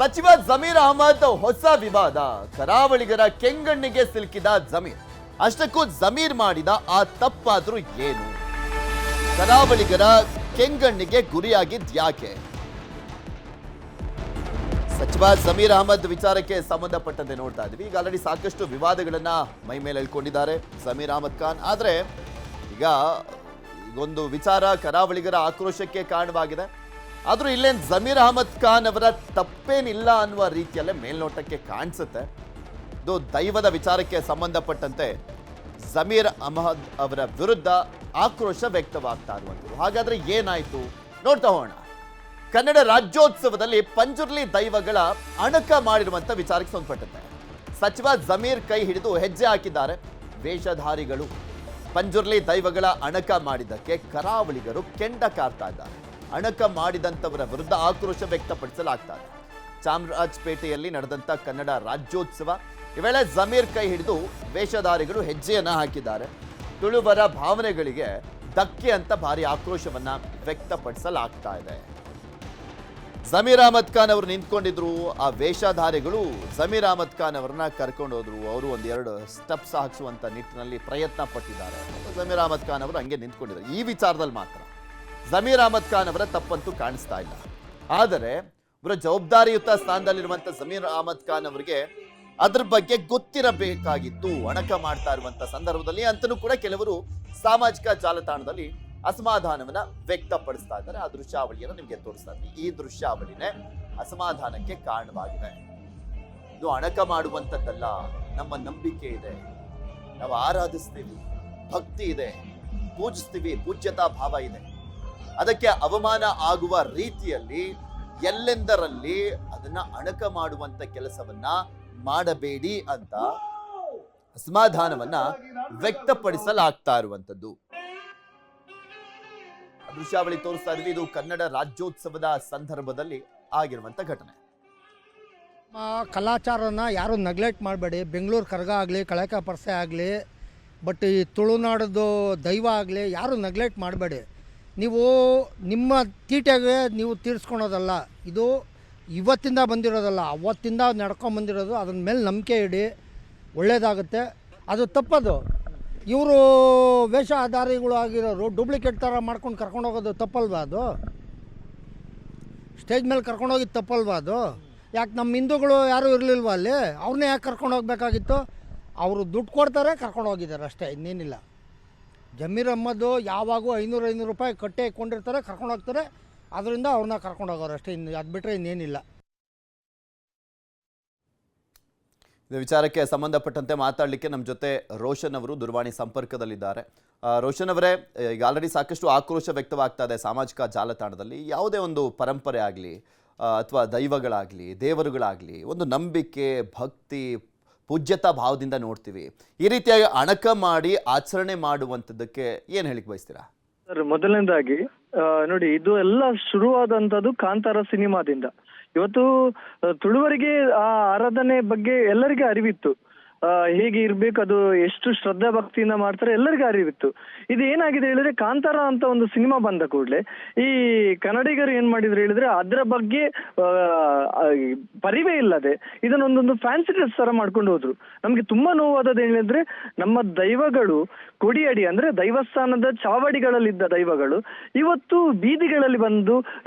ಸಚಿವ ಜಮೀರ್ ಅಹಮದ್ ಹೊಸ ವಿವಾದ, ಕರಾವಳಿಗರ ಕೆಂಗಣ್ಣಿಗೆ ಸಿಲುಕಿದ ಜಮೀರ್. ಅಷ್ಟಕ್ಕೂ ಜಮೀರ್ ಮಾಡಿದ ಆ ತಪ್ಪಾದ್ರೂ ಏನು? ಕರಾವಳಿಗರ ಕೆಂಗಣ್ಣಿಗೆ ಗುರಿಯಾಗಿದ್ ಯಾಕೆ? ಸಚಿವ ಜಮೀರ್ ಅಹಮದ್ ವಿಚಾರಕ್ಕೆ ಸಂಬಂಧಪಟ್ಟಂತೆ ನೋಡ್ತಾ ಇದ್ವಿ. ಈಗ ಆಲ್ರೆಡಿ ಸಾಕಷ್ಟು ವಿವಾದಗಳನ್ನ ಮೈ ಮೇಲೆ ಎಳ್ಕೊಂಡಿದ್ದಾರೆ ಜಮೀರ್ ಅಹಮದ್ ಖಾನ್. ಆದ್ರೆ ಈಗ ಒಂದು ವಿಚಾರ ಕರಾವಳಿಗರ ಆಕ್ರೋಶಕ್ಕೆ ಕಾರಣವಾಗಿದೆ. ಆದ್ರೂ ಇಲ್ಲೇನ್ ಜಮೀರ್ ಅಹಮದ್ ಖಾನ್ ಅವರ ತಪ್ಪೇನಿಲ್ಲ ಅನ್ನುವ ರೀತಿಯಲ್ಲೇ ಮೇಲ್ನೋಟಕ್ಕೆ ಕಾಣಿಸುತ್ತೆ. ಇದು ದೈವದ ವಿಚಾರಕ್ಕೆ ಸಂಬಂಧಪಟ್ಟಂತೆ ಜಮೀರ್ ಅಹಮದ್ ಅವರ ವಿರುದ್ಧ ಆಕ್ರೋಶ ವ್ಯಕ್ತವಾಗ್ತಾ ಇರುವಂಥದ್ದು. ಹಾಗಾದ್ರೆ ಏನಾಯ್ತು ನೋಡ್ತಾ ಹೋಗೋಣ. ಕನ್ನಡ ರಾಜ್ಯೋತ್ಸವದಲ್ಲಿ ಪಂಜುರ್ಲಿ ದೈವಗಳ ಅಣಕ ಮಾಡಿರುವಂತ ವಿಚಾರಕ್ಕೆ ಸಂಬಂಧಪಟ್ಟಂತೆ ಸಚಿವ ಜಮೀರ್ ಕೈ ಹಿಡಿದು ಹೆಜ್ಜೆ ಹಾಕಿದ್ದಾರೆ ವೇಷಧಾರಿಗಳು. ಪಂಜುರ್ಲಿ ದೈವಗಳ ಅಣಕ ಮಾಡಿದ್ದಕ್ಕೆ ಕರಾವಳಿಗರು ಕೆಂಡ ಕಾರ್ತಾ ಇದ್ದಾರೆ. ಅಣಕ ಮಾಡಿದಂಥವರ ವಿರುದ್ಧ ಆಕ್ರೋಶ ವ್ಯಕ್ತಪಡಿಸಲಾಗ್ತಾ ಇದೆ. ಚಾಮರಾಜಪೇಟೆಯಲ್ಲಿ ನಡೆದಂತ ಕನ್ನಡ ರಾಜ್ಯೋತ್ಸವ ಈ ವೇಳೆ ಜಮೀರ್ ಕೈ ಹಿಡಿದು ವೇಷಧಾರಿಗಳು ಹೆಜ್ಜೆಯನ್ನ ಹಾಕಿದ್ದಾರೆ. ತುಳುವರ ಭಾವನೆಗಳಿಗೆ ಧಕ್ಕೆ ಅಂತ ಭಾರಿ ಆಕ್ರೋಶವನ್ನ ವ್ಯಕ್ತಪಡಿಸಲಾಗ್ತಾ ಇದೆ. ಜಮೀರ್ ಅಹಮದ್ ಖಾನ್ ಅವರು ನಿಂತ್ಕೊಂಡಿದ್ರು. ಆ ವೇಷಧಾರಿಗಳು ಜಮೀರ್ ಅಹಮದ್ ಖಾನ್ ಅವರನ್ನ ಕರ್ಕೊಂಡು ಹೋದ್ರು. ಅವರು ಒಂದೆರಡು ಸ್ಟೆಪ್ಸ್ ಹಾಕಿಸುವಂತ ನಿಟ್ಟಿನಲ್ಲಿ ಪ್ರಯತ್ನ ಪಟ್ಟಿದ್ದಾರೆ. ಜಮೀರ್ ಅಹಮದ್ ಖಾನ್ ಅವರು ಹಂಗೆ ನಿಂತ್ಕೊಂಡಿದ್ದಾರೆ. ಈ ವಿಚಾರದಲ್ಲಿ ಮಾತ್ರ ಜಮೀರ್ ಅಹಮದ್ ಖಾನ್ ಅವರ ತಪ್ಪಂತೂ ಕಾಣಿಸ್ತಾ ಇಲ್ಲ. ಆದರೆ ಇವರ ಜವಾಬ್ದಾರಿಯುತ ಸ್ಥಾನದಲ್ಲಿರುವಂತ ಜಮೀರ್ ಅಹಮದ್ ಖಾನ್ ಅವರಿಗೆ ಅದ್ರ ಬಗ್ಗೆ ಗೊತ್ತಿರಬೇಕಾಗಿತ್ತು. ಅಣಕ ಮಾಡ್ತಾ ಇರುವಂತ ಸಂದರ್ಭದಲ್ಲಿ ಅಂತಲೂ ಕೂಡ ಕೆಲವರು ಸಾಮಾಜಿಕ ಜಾಲತಾಣದಲ್ಲಿ ಅಸಮಾಧಾನವನ್ನ ವ್ಯಕ್ತಪಡಿಸ್ತಾ ಇದ್ದಾರೆ. ಆ ದೃಶ್ಯಾವಳಿಯನ್ನು ನಿಮಗೆ ತೋರಿಸ್ತಾ ಇದ್ದೀವಿ. ಈ ದೃಶ್ಯಾವಳಿನೇ ಅಸಮಾಧಾನಕ್ಕೆ ಕಾರಣವಾಗಿದೆ. ಇದು ಅಣಕ ಮಾಡುವಂಥದ್ದಲ್ಲ, ನಮ್ಮ ನಂಬಿಕೆ ಇದೆ, ನಾವು ಆರಾಧಿಸ್ತೀವಿ, ಭಕ್ತಿ ಇದೆ, ಪೂಜಿಸ್ತೀವಿ, ಪೂಜ್ಯತಾ ಭಾವ ಇದೆ. ಅದಕ್ಕೆ ಅವಮಾನ ಆಗುವ ರೀತಿಯಲ್ಲಿ ಎಲ್ಲೆಂದರಲ್ಲಿ ಅದನ್ನ ಅಣಕ ಮಾಡುವಂತ ಕೆಲಸವನ್ನ ಮಾಡಬೇಡಿ ಅಂತ ಅಸಮಾಧಾನವನ್ನ ವ್ಯಕ್ತಪಡಿಸಲಾಗ್ತಾ ಇರುವಂತದ್ದು. ದೃಶ್ಯಾವಳಿ ತೋರಿಸ್ತಾ ಇದ್ವಿ. ಇದು ಕನ್ನಡ ರಾಜ್ಯೋತ್ಸವದ ಸಂದರ್ಭದಲ್ಲಿ ಆಗಿರುವಂತ ಘಟನೆ. ಕಲಾಚಾರನ ಯಾರು ನೆಗ್ಲೆಕ್ಟ್ ಮಾಡಬೇಡಿ. ಬೆಂಗಳೂರು ಕರಗ ಆಗಲಿ, ಕಳಕ ಪರ್ಸೆ ಆಗಲಿ, ಬಟ್ ಈ ತುಳುನಾಡದು ದೈವ ಆಗಲಿ ಯಾರು ನೆಗ್ಲೆಕ್ಟ್ ಮಾಡಬೇಡಿ. ನೀವು ನಿಮ್ಮ ತೀಟೆಗೆ ನೀವು ತೀರಿಸ್ಕೊಳೋದಲ್ಲ. ಇದು ಇವತ್ತಿಂದ ಬಂದಿರೋದಲ್ಲ, ಅವತ್ತಿಂದ ನಡ್ಕೊಂಬಂದಿರೋದು. ಅದ್ರ ಮೇಲೆ ನಂಬಿಕೆ ಇಡಿ, ಒಳ್ಳೆಯದಾಗುತ್ತೆ. ಅದು ತಪ್ಪದು. ಇವರು ವೇಷಧಾರಿಗಳು ಆಗಿರೋರು ಡೂಪ್ಲಿಕೇಟ್ ಥರ ಮಾಡ್ಕೊಂಡು ಕರ್ಕೊಂಡು ಹೋಗೋದು ತಪ್ಪಲ್ವಾ? ಅದು ಸ್ಟೇಜ್ ಮೇಲೆ ಕರ್ಕೊಂಡೋಗಿದ್ದು ತಪ್ಪಲ್ವಾ? ಅದು ಯಾಕೆ ನಮ್ಮ ಹಿಂದೂಗಳು ಯಾರೂ ಇರಲಿಲ್ವ ಅಲ್ಲಿ? ಅವ್ರನ್ನೇ ಯಾಕೆ ಕರ್ಕೊಂಡು ಹೋಗ್ಬೇಕಾಗಿತ್ತು? ಅವರು ದುಡ್ಡು ಕೊಡ್ತಾರೆ, ಕರ್ಕೊಂಡು ಹೋಗಿದ್ದಾರೆ ಅಷ್ಟೇ, ಇನ್ನೇನಿಲ್ಲ. ಜಮೀರ್ ಅಹಮದ್ ಯಾವಾಗೂ 500 ರೂಪಾಯಿ ಕಟ್ಟೆ ಕೊಂಡಿರ್ತಾರೆ, ಕರ್ಕೊಂಡು ಹೋಗ್ತಾರೆ. ಅದರಿಂದ ಅವ್ರನ್ನ ಕರ್ಕೊಂಡು ಹೋಗೋರು ಅಷ್ಟೇ, ಇನ್ನು ಅದು ಬಿಟ್ಟರೆ ಇನ್ನೇನಿಲ್ಲ. ಇದು ವಿಚಾರಕ್ಕೆ ಸಂಬಂಧಪಟ್ಟಂತೆ ಮಾತಾಡಲಿಕ್ಕೆ ನಮ್ಮ ಜೊತೆ ರೋಷನ್ ಅವರು ದೂರವಾಣಿ ಸಂಪರ್ಕದಲ್ಲಿದ್ದಾರೆ. ರೋಷನ್ ಅವರೇ, ಈಗ ಆಲ್ರೆಡಿ ಸಾಕಷ್ಟು ಆಕ್ರೋಶ ವ್ಯಕ್ತವಾಗ್ತಾ ಇದೆ ಸಾಮಾಜಿಕ ಜಾಲತಾಣದಲ್ಲಿ. ಯಾವುದೇ ಒಂದು ಪರಂಪರೆ ಆಗಲಿ ಅಥವಾ ದೈವಗಳಾಗಲಿ, ದೇವರುಗಳಾಗಲಿ, ಒಂದು ನಂಬಿಕೆ, ಭಕ್ತಿ, ಪೂಜ್ಯತಾ ಭಾವದಿಂದ ನೋಡ್ತೀವಿ. ಈ ರೀತಿಯಾಗಿ ಅಣಕ ಮಾಡಿ ಆಚರಣೆ ಮಾಡುವಂಥದ್ದಕ್ಕೆ ಏನು ಹೇಳಿಕ್ ಬಯಸ್ತೀರಾ? ಸರ್, ಮೊದಲನೇದಾಗಿ ನೋಡಿ, ಇದು ಎಲ್ಲ ಶುರುವಾದಂಥದ್ದು ಕಾಂತಾರ ಸಿನಿಮಾದಿಂದ. ಇವತ್ತು ತುಳುವರಿಗೆ ಆ ಆರಾಧನೆ ಬಗ್ಗೆ ಎಲ್ಲರಿಗೂ ಅರಿವಿತ್ತು. ಹೇಗೆ ಇರ್ಬೇಕು, ಅದು ಎಷ್ಟು ಶ್ರದ್ಧಾ ಭಕ್ತಿಯಿಂದ ಮಾಡ್ತಾರೆ ಎಲ್ಲರಿಗೂ ಅರಿವಿತ್ತು. ಇದು ಏನಾಗಿದೆ ಹೇಳಿದ್ರೆ, ಕಾಂತಾರ ಅಂತ ಒಂದು ಸಿನಿಮಾ ಬಂದ ಕೂಡಲೇ ಈ ಕನ್ನಡಿಗರು ಏನ್ ಮಾಡಿದ್ರು ಹೇಳಿದ್ರೆ, ಅದರ ಬಗ್ಗೆ ಪರಿವೇ ಇಲ್ಲದೆ ಇದನ್ನೊಂದೊಂದು ಫ್ಯಾನ್ಸಿ ಡ್ರೆಸ್ ತರ ಮಾಡ್ಕೊಂಡು ಹೋದ್ರು. ನಮ್ಗೆ ತುಂಬಾ ನೋವಾದದ್ದು ಹೇಳಿದ್ರೆ, ನಮ್ಮ ದೈವಗಳು ಕೊಡಿಯಡಿ ಅಂದ್ರೆ ದೈವಸ್ಥಾನದ ಚಾವಡಿಗಳಲ್ಲಿದ್ದ ದೈವಗಳು ಇವತ್ತು ಬೀದಿಗಳಲ್ಲಿ ಬಂದು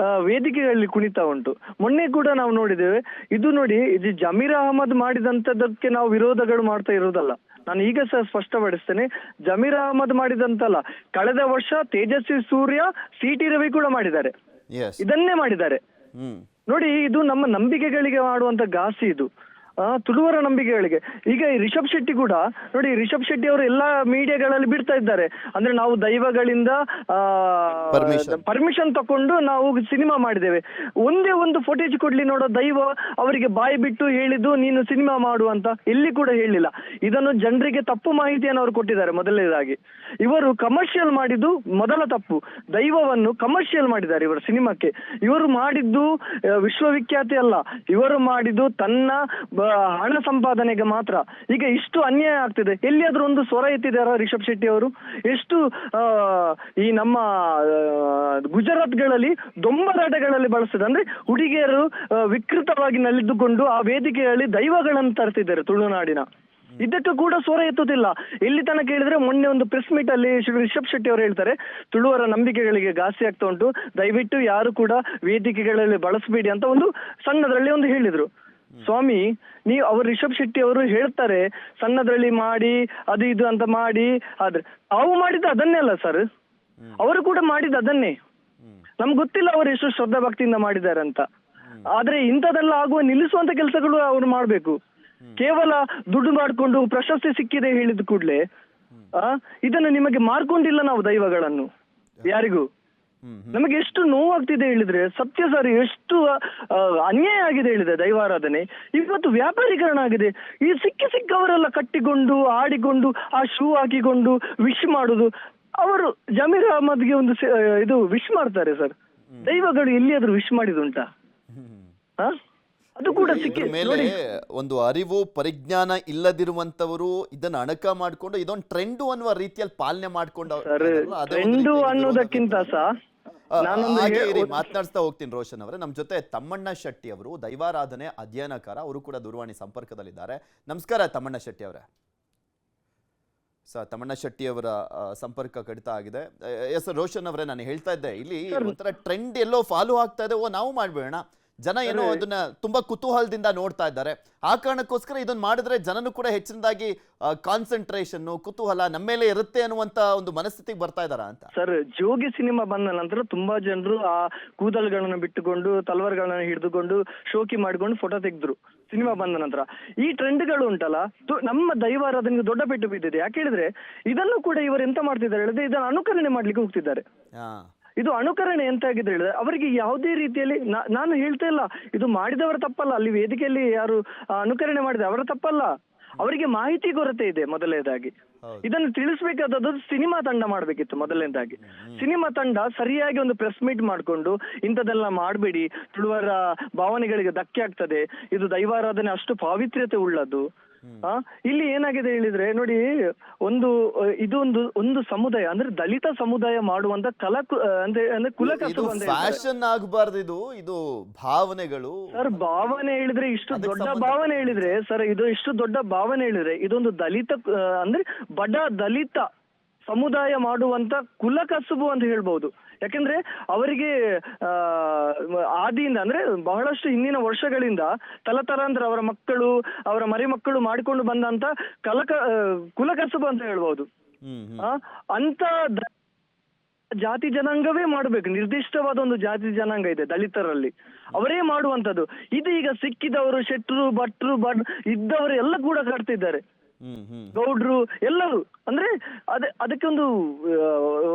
ವೇದಿಕೆಗಳಲ್ಲಿ ಕುಣಿತಾ ಉಂಟು. ಮೊನ್ನೆ ಕೂಡ ನಾವು ನೋಡಿದ್ದೇವೆ. ಇದು ನೋಡಿ, ಇದು ಜಮೀರ್ ಅಹಮದ್ ಮಾಡಿದಂಥದ್ದಕ್ಕೆ ನಾವು ವಿರೋಧಗಳು ಮಾಡ್ತಾ ಇರೋದಲ್ಲ. ನಾನು ಈಗ ಸಹ ಸ್ಪಷ್ಟಪಡಿಸ್ತೇನೆ, ಜಮೀರ್ ಅಹಮದ್ ಮಾಡಿದಂತಲ್ಲ, ಕಳೆದ ವರ್ಷ ತೇಜಸ್ವಿ ಸೂರ್ಯ, ಸಿಟಿ ರವಿ ಕೂಡ ಮಾಡಿದ್ದಾರೆ, ಇದನ್ನೇ ಮಾಡಿದ್ದಾರೆ. ನೋಡಿ, ಇದು ನಮ್ಮ ನಂಬಿಕೆಗಳಿಗೆ ಮಾಡುವಂತ ಘಾಸಿ. ಇದು ತುಳುವರ ನಂಬಿಕೆಗಳಿಗೆ. ಈಗ ಈ ರಿಷಬ್ ಶೆಟ್ಟಿ ಕೂಡ ನೋಡಿ, ರಿಷಬ್ ಶೆಟ್ಟಿ ಅವರು ಎಲ್ಲಾ ಮೀಡಿಯಾಗಳಲ್ಲಿ ಬಿಡ್ತಾ ಇದ್ದಾರೆ. ಅಂದ್ರೆ ನಾವು ದೈವಗಳಿಂದ ಪರ್ಮಿಷನ್ ತಕೊಂಡು ನಾವು ಸಿನಿಮಾ ಮಾಡಿದ್ದೇವೆ. ಒಂದೇ ಒಂದು ಫುಟೇಜ್ ಕೊಡ್ಲಿ ನೋಡೋ, ದೈವ ಅವರಿಗೆ ಬಾಯಿ ಬಿಟ್ಟು ಹೇಳಿದ್ದು ನೀನು ಸಿನಿಮಾ ಮಾಡು ಅಂತ ಎಲ್ಲಿ ಕೂಡ ಹೇಳಿಲ್ಲ. ಇದನ್ನು ಜನರಿಗೆ ತಪ್ಪು ಮಾಹಿತಿಯನ್ನು ಅವರು ಕೊಟ್ಟಿದ್ದಾರೆ. ಮೊದಲನೇದಾಗಿ ಇವರು ಕಮರ್ಷಿಯಲ್ ಮಾಡಿದ್ದು ಮೊದಲ ತಪ್ಪು. ದೈವವನ್ನು ಕಮರ್ಷಿಯಲ್ ಮಾಡಿದ್ದಾರೆ ಇವರ ಸಿನಿಮಾಕ್ಕೆ. ಇವರು ಮಾಡಿದ್ದು ವಿಶ್ವವಿಖ್ಯಾತಿ ಅಲ್ಲ, ಇವರು ಮಾಡಿದ್ದು ತನ್ನ ಹಣ ಸಂಪಾದನೆಗೆ ಮಾತ್ರ. ಈಗ ಇಷ್ಟು ಅನ್ಯಾಯ ಆಗ್ತಿದೆ, ಎಲ್ಲಿಯಾದ್ರೂ ಒಂದು ಸ್ವರ ಎತ್ತಿದಾರ ರಿಷಬ್ ಶೆಟ್ಟಿ ಅವರು? ಎಷ್ಟು ಈ ನಮ್ಮ ಗುಜರಾತ್ಗಳಲ್ಲಿ ದೊಂಬರಾಟಗಳಲ್ಲಿ ಬಳಸ್ತಿದೆ, ಅಂದ್ರೆ ಹುಡುಗಿಯರು ವಿಕೃತವಾಗಿ ನಲಿದುಕೊಂಡು ಆ ವೇದಿಕೆಯಲ್ಲಿ ದೈವಗಳನ್ನು ತರ್ತಿದ್ದಾರೆ ತುಳುನಾಡಿನ. ಇದಕ್ಕೂ ಕೂಡ ಸ್ವರ ಎತ್ತುತ್ತಿಲ್ಲ. ಎಲ್ಲಿ ತನಕ ಹೇಳಿದ್ರೆ, ಮೊನ್ನೆ ಒಂದು ಪ್ರೆಸ್ ಮೀಟ್ ಅಲ್ಲಿ ರಿಷಬ್ ಶೆಟ್ಟಿ ಅವರು ಹೇಳ್ತಾರೆ, ತುಳುವರ ನಂಬಿಕೆಗಳಿಗೆ ಘಾಸಿ ಆಗ್ತಾ ಉಂಟು, ದಯವಿಟ್ಟು ಯಾರು ಕೂಡ ವೇದಿಕೆಗಳಲ್ಲಿ ಬಳಸಬೇಡಿ ಅಂತ ಒಂದು ಸಣ್ಣದ್ರಲ್ಲಿ ಒಂದು ಹೇಳಿದ್ರು. ಸ್ವಾಮಿ, ಅವರು ರಿಷಬ್ ಶೆಟ್ಟಿ ಅವರು ಹೇಳ್ತಾರೆ ಸಣ್ಣದ್ರಲ್ಲಿ ಮಾಡಿ ಅದು ಇದು ಅಂತ ಮಾಡಿ, ಆದ್ರೆ ತಾವು ಮಾಡಿದ್ದು ಅದನ್ನೇ ಅಲ್ಲ ಸರ್, ಅವರು ಕೂಡ ಮಾಡಿದ್ದು ಅದನ್ನೇ. ನಮ್ಗೆ ಗೊತ್ತಿಲ್ಲ ಅವರು ಎಷ್ಟು ಶ್ರದ್ಧಾ ಭಕ್ತಿಯಿಂದ ಮಾಡಿದ್ದಾರೆ ಅಂತ. ಆದ್ರೆ ಇಂಥದೆಲ್ಲ ಆಗುವ ನಿಲ್ಲಿಸುವಂತ ಕೆಲಸಗಳು ಅವ್ರು ಮಾಡ್ಬೇಕು. ಕೇವಲ ದುಡ್ಡು ಮಾಡಿಕೊಂಡು ಪ್ರಶಸ್ತಿ ಸಿಕ್ಕಿದೆ ಹೇಳಿದ ಕೂಡ್ಲೆ ಇದನ್ನು ನಿಮಗೆ ಮಾರ್ಕೊಂಡಿಲ್ಲ ನಾವು ದೈವಗಳನ್ನು ಯಾರಿಗೂ. ನಮಗೆ ಎಷ್ಟು ನೋವಾಗ್ತಿದೆ ಹೇಳಿದ್ರೆ, ಸತ್ಯ ಸರ್, ಎಷ್ಟು ಅನ್ಯಾಯ ಆಗಿದೆ ಹೇಳಿದ್ರೆ ದೈವಾರಾಧನೆ ಇವತ್ತು ವ್ಯಾಪಾರೀಕರಣ ಆಗಿದೆ. ಈ ಸಿಕ್ಕವರೆಲ್ಲ ಕಟ್ಟಿಕೊಂಡು ಆಡಿಕೊಂಡು ಆ ಶೂ ಹಾಕಿಕೊಂಡು ವಿಶ್ ಮಾಡುದು. ಅವರು ಜಮೀರ್ ಅಹಮದ್ಗೆ ಒಂದು ಇದು ವಿಶ್ ಮಾಡ್ತಾರೆ ಸರ್. ದೈವಗಳು ಎಲ್ಲಿಯಾದ್ರೂ ವಿಶ್ ಮಾಡಿದುಂಟಾ? ಅದು ಕೂಡ ಮೇಲೆ ಒಂದು ಅರಿವು ಪರಿಜ್ಞಾನ ಇಲ್ಲದಿರುವಂತವರು ಇದನ್ನ ಅಣಕ ಮಾಡ್ಕೊಂಡು ಇದೊಂದು ಟ್ರೆಂಡು ಅನ್ನುವ ರೀತಿಯಲ್ಲಿ ಪಾಲನೆ ಮಾಡ್ಕೊಂಡು ಟ್ರೆಂಡು ಅನ್ನೋದಕ್ಕಿಂತ ಮಾತನಾಡ್ತಾ ಹೋಗ್ತೀನಿ. ರೋಷನ್ ಅವರೇ, ನಮ್ಮ ಜೊತೆ ತಮ್ಮಣ್ಣ ಶೆಟ್ಟಿ ಅವರು ದೈವಾರಾಧನೆ ಅಧ್ಯಯನಕಾರ, ಅವರು ಕೂಡ ದೂರವಾಣಿ ಸಂಪರ್ಕದಲ್ಲಿದ್ದಾರೆ. ನಮಸ್ಕಾರ ತಮ್ಮಣ್ಣ ಶೆಟ್ಟಿ ಅವರೇ. ತಮ್ಮಣ್ಣ ಶೆಟ್ಟಿ ಅವರ ಸಂಪರ್ಕ ಕಡಿತ ಆಗಿದೆ. ಎಸ್ ರೋಷನ್ ಅವರೇ, ನಾನು ಹೇಳ್ತಾ ಇದ್ದೆ, ಇಲ್ಲಿ ಒಂಥರ ಟ್ರೆಂಡ್ ಎಲ್ಲೋ ಫಾಲೋ ಆಗ್ತಾ ಇದೆ, ನಾವು ಮಾಡ್ಬೇಡ, ಜನ ಏನೋ ಅದನ್ನ ತುಂಬಾ ಕುತೂಹಲದಿಂದ ನೋಡ್ತಾ ಇದ್ದಾರೆ. ಆ ಕಾರಣಕ್ಕೋಸ್ಕರ ಇದನ್ನ ಮಾಡಿದ್ರೆ ಜನನು ಕೂಡ ಹೆಚ್ಚಿನದಾಗಿ ಕಾನ್ಸಂಟ್ರೇಷನ್, ಕುತೂಹಲ ನಮ್ಮ ಮೇಲೆ ಇರುತ್ತೆ ಅನ್ನುವಂತ ಒಂದು ಮನಸ್ಥಿತಿಗೆ ಬರ್ತಾ ಇದಾರ ಅಂತ. ಸರ್, ಜೋಗಿ ಸಿನಿಮಾ ಬಂದ ನಂತರ ತುಂಬಾ ಜನರು ಆ ಕೂದಲ್ಗಳನ್ನ ಬಿಟ್ಟುಕೊಂಡು ತಲವಾರ್ಗಳನ್ನ ಹಿಡಿದುಕೊಂಡು ಶೋಕಿ ಮಾಡಿಕೊಂಡು ಫೋಟೋ ತೆಗೆದ್ರು ಸಿನಿಮಾ ಬಂದ ನಂತರ. ಈ ಟ್ರೆಂಡ್ಗಳು ಉಂಟಲ್ಲ, ನಮ್ಮ ದೈವಾರಾಧನೆಗೆ ದೊಡ್ಡ ಪೆಟ್ಟು ಬಿದ್ದಿದೆ. ಯಾಕೆ ಹೇಳಿದ್ರೆ, ಇದನ್ನು ಕೂಡ ಇವರು ಎಂತ ಮಾಡ್ತಿದ್ದಾರೆ ಹೇಳಿದ್ರೆ, ಇದನ್ನು ಅನುಕರಣೆ ಮಾಡ್ಲಿಕ್ಕೆ ಹೋಗ್ತಿದ್ದಾರೆ. ಇದು ಅನುಕರಣೆ ಎಂತ ಆಗಿದೆ ಹೇಳಿದ್ರೆ, ಅವರಿಗೆ ಯಾವುದೇ ರೀತಿಯಲ್ಲಿ ನಾನು ಹೇಳ್ತಾ ಇಲ್ಲ ಇದು ಮಾಡಿದವರ ತಪ್ಪಲ್ಲ, ಅಲ್ಲಿ ವೇದಿಕೆಯಲ್ಲಿ ಯಾರು ಅನುಕರಣೆ ಮಾಡಿದೆ ಅವರ ತಪ್ಪಲ್ಲ. ಅವರಿಗೆ ಮಾಹಿತಿ ಕೊರತೆ ಇದೆ ಮೊದಲನೇದಾಗಿ. ಇದನ್ನು ತಿಳಿಸ್ಬೇಕಾದದ್ದು ಸಿನಿಮಾ ತಂಡ ಮಾಡ್ಬೇಕಿತ್ತು ಮೊದಲನೇದಾಗಿ. ಸಿನಿಮಾ ತಂಡ ಸರಿಯಾಗಿ ಒಂದು ಪ್ರೆಸ್ ಮೀಟ್ ಮಾಡ್ಕೊಂಡು ಇಂಥದ್ದೆಲ್ಲ ಮಾಡಬೇಡಿ, ತುಳುವರ ಭಾವನೆಗಳಿಗೆ ಧಕ್ಕೆ ಆಗ್ತದೆ, ಇದು ದೈವಾರಾಧನೆ ಅಷ್ಟು ಪಾವಿತ್ರ್ಯತೆ ಉಳ್ಳದ್ದು. ಇಲ್ಲಿ ಏನಾಗಿದೆ ಹೇಳಿದ್ರೆ ನೋಡಿ, ಒಂದು ಸಮುದಾಯ ಅಂದ್ರೆ ದಲಿತ ಸಮುದಾಯ ಮಾಡುವಂತ ಅಂದ್ರೆ ಕುಲಕಸುಬು ಅಂತ ಫ್ಯಾಷನ್ ಆಗಬಾರ್ದು, ಇದು ಭಾವನೆಗಳು ಸರ್. ಭಾವನೆ ಹೇಳಿದ್ರೆ ಇಷ್ಟು ದೊಡ್ಡ ಭಾವನೆ ಹೇಳಿದ್ರೆ ಸರ್, ಇದು ಇಷ್ಟು ದೊಡ್ಡ ಭಾವನೆ ಹೇಳಿದ್ರೆ ಇದೊಂದು ದಲಿತ ಅಂದ್ರೆ ಬಡ ದಲಿತ ಸಮುದಾಯ ಮಾಡುವಂತ ಕುಲಕಸುಬು ಅಂತ ಹೇಳ್ಬಹುದು. ಯಾಕಂದ್ರೆ ಅವರಿಗೆ ಆದಿಯಿಂದ ಅಂದ್ರೆ ಬಹಳಷ್ಟು ಹಿಂದಿನ ವರ್ಷಗಳಿಂದ ತಲತಲಾಂತರ ಅವರ ಮಕ್ಕಳು ಅವರ ಮರಿ ಮಕ್ಕಳು ಮಾಡಿಕೊಂಡು ಬಂದಂತ ಕುಲಕಸುಬು ಅಂತ ಹೇಳ್ಬಹುದು. ಅಂತ ಜಾತಿ ಜನಾಂಗವೇ ಮಾಡ್ಬೇಕು, ನಿರ್ದಿಷ್ಟವಾದ ಒಂದು ಜಾತಿ ಜನಾಂಗ ಇದೆ ದಲಿತರಲ್ಲಿ, ಅವರೇ ಮಾಡುವಂತದ್ದು. ಇದು ಈಗ ಸಿಕ್ಕಿದವರು ಶೆಟ್ರು ಭಟ್ರು ಇದ್ದವರು ಎಲ್ಲ ಕೂಡ ಕಾಡ್ತಿದ್ದಾರೆ, ಗೌಡ್ರು ಎಲ್ಲರೂ. ಅಂದ್ರೆ ಅದಕ್ಕೆ ಒಂದು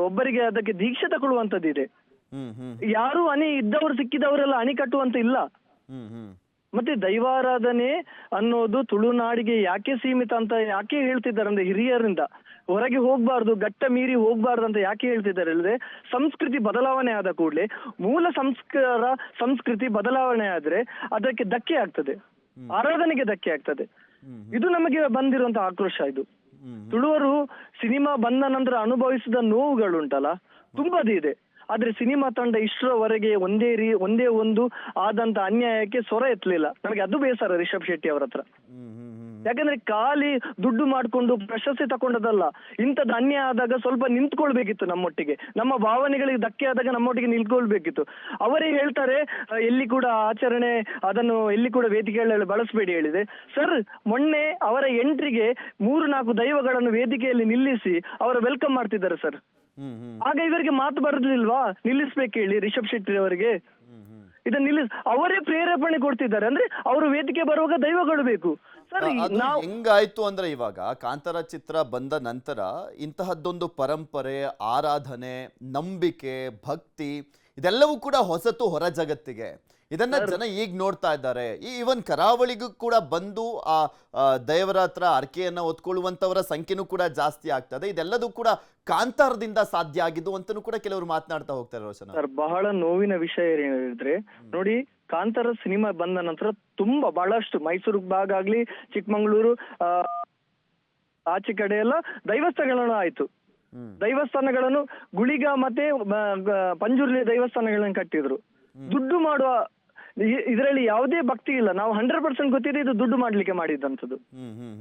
ಒಬ್ಬರಿಗೆ ಅದಕ್ಕೆ ದೀಕ್ಷೆ ತಗೊಳ್ಳುವಂತದ್ದಿದೆ. ಯಾರು ಅಣಿ ಇದ್ದವರು ಸಿಕ್ಕಿದವರೆಲ್ಲ ಅಣಿ ಕಟ್ಟುವಂತ ಇಲ್ಲ. ಮತ್ತೆ ದೈವಾರಾಧನೆ ಅನ್ನೋದು ತುಳುನಾಡಿಗೆ ಯಾಕೆ ಸೀಮಿತ ಅಂತ ಯಾಕೆ ಹೇಳ್ತಿದ್ದಾರೆ ಅಂದ್ರೆ, ಹಿರಿಯರಿಂದ ಹೊರಗೆ ಹೋಗ್ಬಾರ್ದು, ಘಟ್ಟ ಮೀರಿ ಹೋಗ್ಬಾರ್ದು ಅಂತ ಯಾಕೆ ಹೇಳ್ತಿದ್ದಾರೆ ಹೇಳಿದ್ರೆ, ಸಂಸ್ಕೃತಿ ಬದಲಾವಣೆ ಆದ ಕೂಡಲೇ ಮೂಲ ಸಂಸ್ಕೃತಿ ಬದಲಾವಣೆ ಆದ್ರೆ ಅದಕ್ಕೆ ಧಕ್ಕೆ ಆಗ್ತದೆ, ಆರಾಧನೆಗೆ ಧಕ್ಕೆ ಆಗ್ತದೆ. ಇದು ನಮಗೆ ಬಂದಿರುವಂತ ಆಕ್ರೋಶ. ಇದು ತುಳುವರು ಸಿನಿಮಾ ಬಂದ ನಂತರ ಅನುಭವಿಸಿದ ನೋವುಗಳುಂಟಲ್ಲ ತುಂಬದೇ ಇದೆ. ಆದ್ರೆ ಸಿನಿಮಾ ತಂಡ ಇಷ್ಟರವರೆಗೆ ಒಂದೇ ಒಂದು ಆದಂತ ಅನ್ಯಾಯಕ್ಕೆ ಸ್ವರ ಎತ್ತಲಿಲ್ಲ. ನನಗೆ ಅದು ಬೇಸರ ರಿಷಬ್ ಶೆಟ್ಟಿ ಅವರ ಹತ್ರ. ಯಾಕಂದ್ರೆ ಖಾಲಿ ದುಡ್ಡು ಮಾಡ್ಕೊಂಡು ಪ್ರಶಸ್ತಿ ತಕೊಂಡದಲ್ಲ, ಇಂಥದ್ದು ಅನ್ಯಾಯ ಆದಾಗ ಸ್ವಲ್ಪ ನಿಂತ್ಕೊಳ್ಬೇಕಿತ್ತು ನಮ್ಮೊಟ್ಟಿಗೆ, ನಮ್ಮ ಭಾವನೆಗಳಿಗೆ ಧಕ್ಕೆ ಆದಾಗ ನಮ್ಮೊಟ್ಟಿಗೆ ನಿಲ್ಕೊಳ್ಬೇಕಿತ್ತು. ಅವರೇ ಹೇಳ್ತಾರೆ ಎಲ್ಲಿ ಕೂಡ ಆಚರಣೆ ಅದನ್ನು ಎಲ್ಲಿ ಕೂಡ ವೇದಿಕೆಗಳಲ್ಲಿ ಬಳಸಬೇಡಿ ಹೇಳಿದೆ. ಸರ್, ಮೊನ್ನೆ ಅವರ ಎಂಟ್ರಿಗೆ 3-4 ದೈವಗಳನ್ನು ವೇದಿಕೆಯಲ್ಲಿ ನಿಲ್ಲಿಸಿ ಅವರ ವೆಲ್ಕಮ್ ಮಾಡ್ತಿದ್ದಾರೆ ಸರ್. ಆಗ ಇವರಿಗೆ ಮಾತು ಬರಲಿಲ್ವಾ ನಿಲ್ಲಿಸ್ಬೇಕು ಹೇಳಿ ರಿಷಬ್ ಶೆಟ್ಟಿ ಅವರಿಗೆ? ಇದನ್ನ ಅವರೇ ಪ್ರೇರೇಪಣೆ ಕೊಡ್ತಿದ್ದಾರೆ. ಅಂದ್ರೆ ಅವರು ವೇದಿಕೆ ಬರುವಾಗ ದೈವಗಳು ಬೇಕು ಸರ್. ಹೆಂಗಾಯ್ತು ಅಂದ್ರೆ, ಇವಾಗ ಕಾಂತಾರ ಚಿತ್ರ ಬಂದ ನಂತರ ಇಂತಹದ್ದೊಂದು ಪರಂಪರೆ, ಆರಾಧನೆ, ನಂಬಿಕೆ, ಭಕ್ತಿ ಇದೆಲ್ಲವೂ ಕೂಡ ಹೊಸತು ಹೊರ ಜಗತ್ತಿಗೆ. ಇದನ್ನ ಜನ ಈಗ ನೋಡ್ತಾ ಇದ್ದಾರೆ. ಈವನ್ ಕರಾವಳಿಗೂ ಕೂಡ ಬಂದು ಆ ದೇವರ ಹತ್ರ ಅರ್ಕೆಯನ್ನ ಹೊತ್ಕೊಳ್ಳುವಂತವರ ಸಂಖ್ಯೆನೂ ಕೂಡ ಜಾಸ್ತಿ ಆಗ್ತದೆ. ಇದೆಲ್ಲದೂ ಕೂಡ ಕಾಂತಾರದಿಂದ ಸಾಧ್ಯ ಆಗಿದ್ದು ಅಂತನೂ ಕೂಡ ಕೆಲವರು ಮಾತನಾಡ್ತಾ ಹೋಗ್ತಾರೆ. ರೋಷನ್ ಸರ್, ಬಹಳ ನೋವಿನ ವಿಷಯ ಏನಿದ್ರೆ ನೋಡಿ, ಕಾಂತಾರ ಸಿನಿಮಾ ಬಂದ ನಂತರ ತುಂಬಾ ಬಹಳಷ್ಟು ಮೈಸೂರು ಭಾಗ ಆಗ್ಲಿ, ಚಿಕ್ಕಮಂಗ್ಳೂರು ಆಚೆ ಕಡೆ ಎಲ್ಲ ದೈವಸ್ಥಾನಗಳನ್ನು ಆಯ್ತು. ದೈವಸ್ಥಾನಗಳನ್ನು ಗುಳಿಗ ಮತ್ತೆ ಪಂಜುರ್ಲಿ ದೈವಸ್ಥಾನಗಳನ್ನು ಕಟ್ಟಿದ್ರು. ದುಡ್ಡು ಮಾಡುವ ಇದರಲ್ಲಿ ಯಾವುದೇ ಭಕ್ತಿ ಇಲ್ಲ. ನಾವು 100% ಗೊತ್ತಿದೆ ಇದು ದುಡ್ಡು ಮಾಡ್ಲಿಕ್ಕೆ ಮಾಡಿದ್ದಂಥದ್ದು.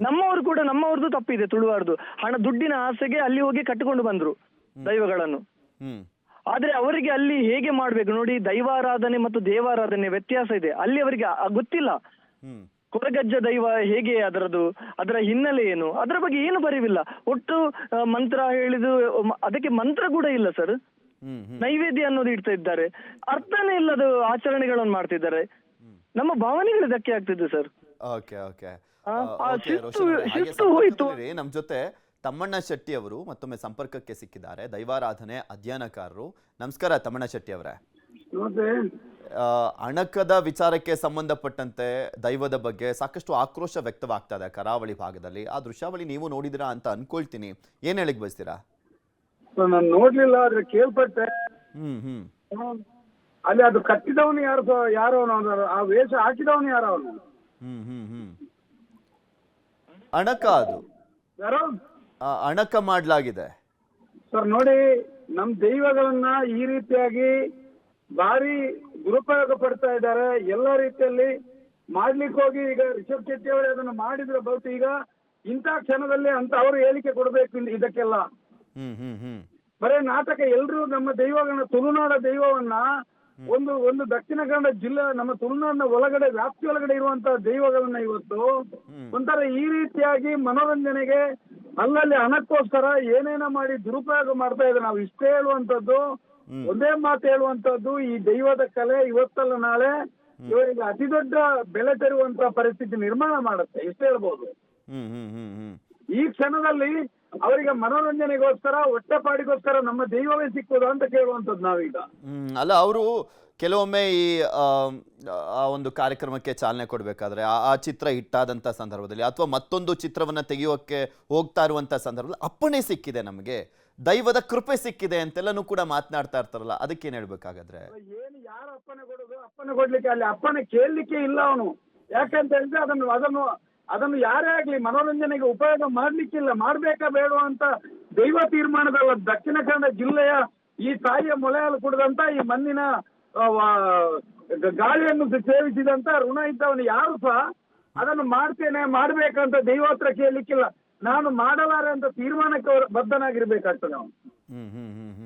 ನಮ್ಮವ್ರದ್ದು ತಪ್ಪಿದೆ, ತುಳುವಾರ್ದು ದುಡ್ಡಿನ ಆಸೆಗೆ ಅಲ್ಲಿ ಹೋಗಿ ಕಟ್ಟಿಕೊಂಡು ಬಂದ್ರು ದೈವಗಳನ್ನು. ಆದ್ರೆ ಅವರಿಗೆ ಅಲ್ಲಿ ಹೇಗೆ ಮಾಡ್ಬೇಕು ನೋಡಿ, ದೈವಾರಾಧನೆ ಮತ್ತು ದೇವಾರಾಧನೆ ವ್ಯತ್ಯಾಸ ಇದೆ. ಅಲ್ಲಿ ಅವರಿಗೆ ಗೊತ್ತಿಲ್ಲ. ಕೊರಗಜ್ಜ ದೈವ ಹೇಗೆ, ಅದರ ಹಿನ್ನೆಲೆ ಏನು, ಅದರ ಬಗ್ಗೆ ಏನು ಬರೀವಿಲ್ಲ. ಒಟ್ಟು ಮಂತ್ರ ಹೇಳಿದು, ಅದಕ್ಕೆ ಮಂತ್ರ ಕೂಡ ಇಲ್ಲ ಸರ್. ನೈವೇದ್ಯ ಅನ್ನೋದು ಇಡ್ತಾ ಇದ್ದಾರೆ, ಅರ್ಥನೇ ಇಲ್ಲದ ಆಚರಣೆಗಳನ್ನು ಮಾಡ್ತಿದ್ದಾರೆ. ನಮ್ಮ ಭಾವನೆಗಳು ಧಕ್ಕೆ ಆಗ್ತಿದೆ ಸರ್. ಶಿಸ್ತು ಹೋಯ್ತು. ನಮ್ ಜೊತೆ ತಮ್ಮಣ್ಣ ಶೆಟ್ಟಿ ಅವರು ಮತ್ತೊಮ್ಮೆ ಸಂಪರ್ಕಕ್ಕೆ ಸಿಕ್ಕಿದ್ದಾರೆ, ದೈವಾರಾಧನೆ ಅಧ್ಯಯನಕಾರರು. ನಮಸ್ಕಾರ ತಮ್ಮಣ್ಣ ಶೆಟ್ಟಿ ಅವರೇ. ಅಣಕದ ವಿಚಾರಕ್ಕೆ ಸಂಬಂಧಪಟ್ಟಂತೆ ದೈವದ ಬಗ್ಗೆ ಸಾಕಷ್ಟು ಆಕ್ರೋಶ ವ್ಯಕ್ತವಾಗ್ತಾ ಇದೆ ಕರಾವಳಿ ಭಾಗದಲ್ಲಿ. ಆ ದೃಶ್ಯಾವಳಿ ನೀವು ನೋಡಿದಿರಾ ಅಂತ ಅನ್ಕೊಳ್ತೀನಿ, ಏನ್ ಹೇಳಿಕ್ ಬಯಸ್ತೀರಾ? ನಾನು ನೋಡ್ಲಿಲ್ಲ, ಆದ್ರೆ ಕೇಳ್ಪಟ್ಟೆ. ಅಲ್ಲಿ ಅದು ಕಟ್ಟಿದವನು ಯಾರೋ ಆ ವೇಷ ಹಾಕಿದವನು ಯಾರೋ ಅವನು. ಅಣಕ, ಅದು ಯಾರೋ ಅಣಕ ಮಾಡ್ಲಾಗಿದೆ ಸರ್. ನೋಡಿ, ನಮ್ ದೈವಗಳನ್ನ ಈ ರೀತಿಯಾಗಿ ಭಾರಿ ದುರುಪಯೋಗ ಪಡ್ತಾ ಇದ್ದಾರೆ ಎಲ್ಲ ರೀತಿಯಲ್ಲಿ. ಮಾಡ್ಲಿಕ್ಕೆ ಹೋಗಿ ಈಗ ರಿಷಬ್ ಶೆಟ್ಟಿ ಅವರು ಅದನ್ನು ಮಾಡಿದ್ರೆ ಬಹುತೇಕ ಈಗ ಇಂಥ ಕ್ಷಣದಲ್ಲಿ ಅಂತ ಅವರು ಹೇಳಿಕೆ ಕೊಡ್ಬೇಕು ಇದಕ್ಕೆಲ್ಲ. ಬರೇ ನಾಟಕ. ಎಲ್ರು ನಮ್ಮ ದೈವಗಳನ್ನ, ತುಳುನಾಡ ದೈವವನ್ನ, ಒಂದು ದಕ್ಷಿಣ ಕನ್ನಡ ಜಿಲ್ಲೆ ನಮ್ಮ ತುಳುನಾಡಿನ ಒಳಗಡೆ ವ್ಯಾಪ್ತಿ ಒಳಗಡೆ ಇರುವಂತಹ ದೈವಗಳನ್ನ ಇವತ್ತು ಒಂಥರ ಈ ರೀತಿಯಾಗಿ ಮನೋರಂಜನೆಗೆ ಅಲ್ಲಲ್ಲಿ ಹಣಕ್ಕೋಸ್ಕರ ಏನೇನ ಮಾಡಿ ದುರುಪಯೋಗ ಮಾಡ್ತಾ ಇದ್ದಾರೆ. ನಾವು ಇಷ್ಟೇ ಹೇಳುವಂತದ್ದು, ಒಂದೇ ಮಾತು ಹೇಳುವಂತದ್ದು, ಈ ದೈವದ ಕಲೆ ಇವತ್ತಲ್ಲ ನಾಳೆ ಇವರಿಗೆ ಅತಿ ದೊಡ್ಡ ಬೆಲೆ ತರುವಂತ ಪರಿಸ್ಥಿತಿ ನಿರ್ಮಾಣ ಮಾಡುತ್ತೆ, ಇಷ್ಟೇ ಹೇಳ್ಬೋದು. ಈ ಕ್ಷಣದಲ್ಲಿ ಅವರಿಗೆ ಮನೋರಂಜನೆಗೋಸ್ಕರ, ಹೊಟ್ಟೆಪಾಡಿಗೋಸ್ಕರ ನಮ್ಮ ದೈವವೇ ಸಿಕ್ಕೋದು ಅಂತ ಕೇಳುವಂತದ್ದು ನಾವೀಗ. ಅಲ್ಲ, ಅವರು ಕೆಲವೊಮ್ಮೆ ಈ ಆ ಒಂದು ಕಾರ್ಯಕ್ರಮಕ್ಕೆ ಚಾಲನೆ ಕೊಡ್ಬೇಕಾದ್ರೆ, ಆ ಚಿತ್ರ ಹಿಟ್ಟಾದಂತ ಸಂದರ್ಭದಲ್ಲಿ ಅಥವಾ ಮತ್ತೊಂದು ಚಿತ್ರವನ್ನ ತೆಗೆಯೋಕೆ ಹೋಗ್ತಾ ಇರುವಂತ ಸಂದರ್ಭದಲ್ಲಿ ಅಪ್ಪಣೆ ಸಿಕ್ಕಿದೆ, ನಮಗೆ ದೈವದ ಕೃಪೆ ಸಿಕ್ಕಿದೆ ಅಂತೆಲ್ಲನೂ ಕೂಡ ಮಾತನಾಡ್ತಾ ಇರ್ತಾರಲ್ಲ, ಅದಕ್ಕೇನ್ ಹೇಳ್ಬೇಕಾಗಾದ್ರೆ? ಏನು ಯಾರು ಅಪ್ಪಣೆ ಕೊಡೋದು? ಅಪ್ಪಣೆ ಕೊಡ್ಲಿಕ್ಕೆ ಅಲ್ಲಿ ಅಪ್ಪಣೆ ಕೇಳಲಿಕ್ಕೆ ಇಲ್ಲ ಅವನು. ಯಾಕಂತ ಹೇಳಿದ್ರೆ ಅದನ್ನು ಯಾರೇ ಆಗ್ಲಿ ಮನೋರಂಜನೆಗೆ ಉಪಯೋಗ ಮಾಡ್ಲಿಕ್ಕಿಲ್ಲ. ಮಾಡ್ಬೇಕಾ ಬೇಡವಾ ಅಂತ ದೈವ ತೀರ್ಮಾನದಲ್ಲ. ದಕ್ಷಿಣ ಕನ್ನಡ ಜಿಲ್ಲೆಯ ಈ ತಾಯಿಯ ಮೊಳೆಯಲ್ಲಿ ಕುಡಿದಂತ, ಈ ಮಣ್ಣಿನ ಗಾಳಿಯನ್ನು ಸೇವಿಸಿದಂತ ಋಣ ಇದ್ದವನು ಯಾರು ಸಹ ಅದನ್ನು ಮಾಡ್ಬೇಕಂತ ದೈವ ಹತ್ರ ಕೇಳಲಿಕ್ಕಿಲ್ಲ. ನಾನು ಮಾಡಲಾರೆ ಅಂತ ತೀರ್ಮಾನಕ್ಕೆ ಬದ್ಧನಾಗಿರ್ಬೇಕಾಗ್ತದೆ ಅವನು.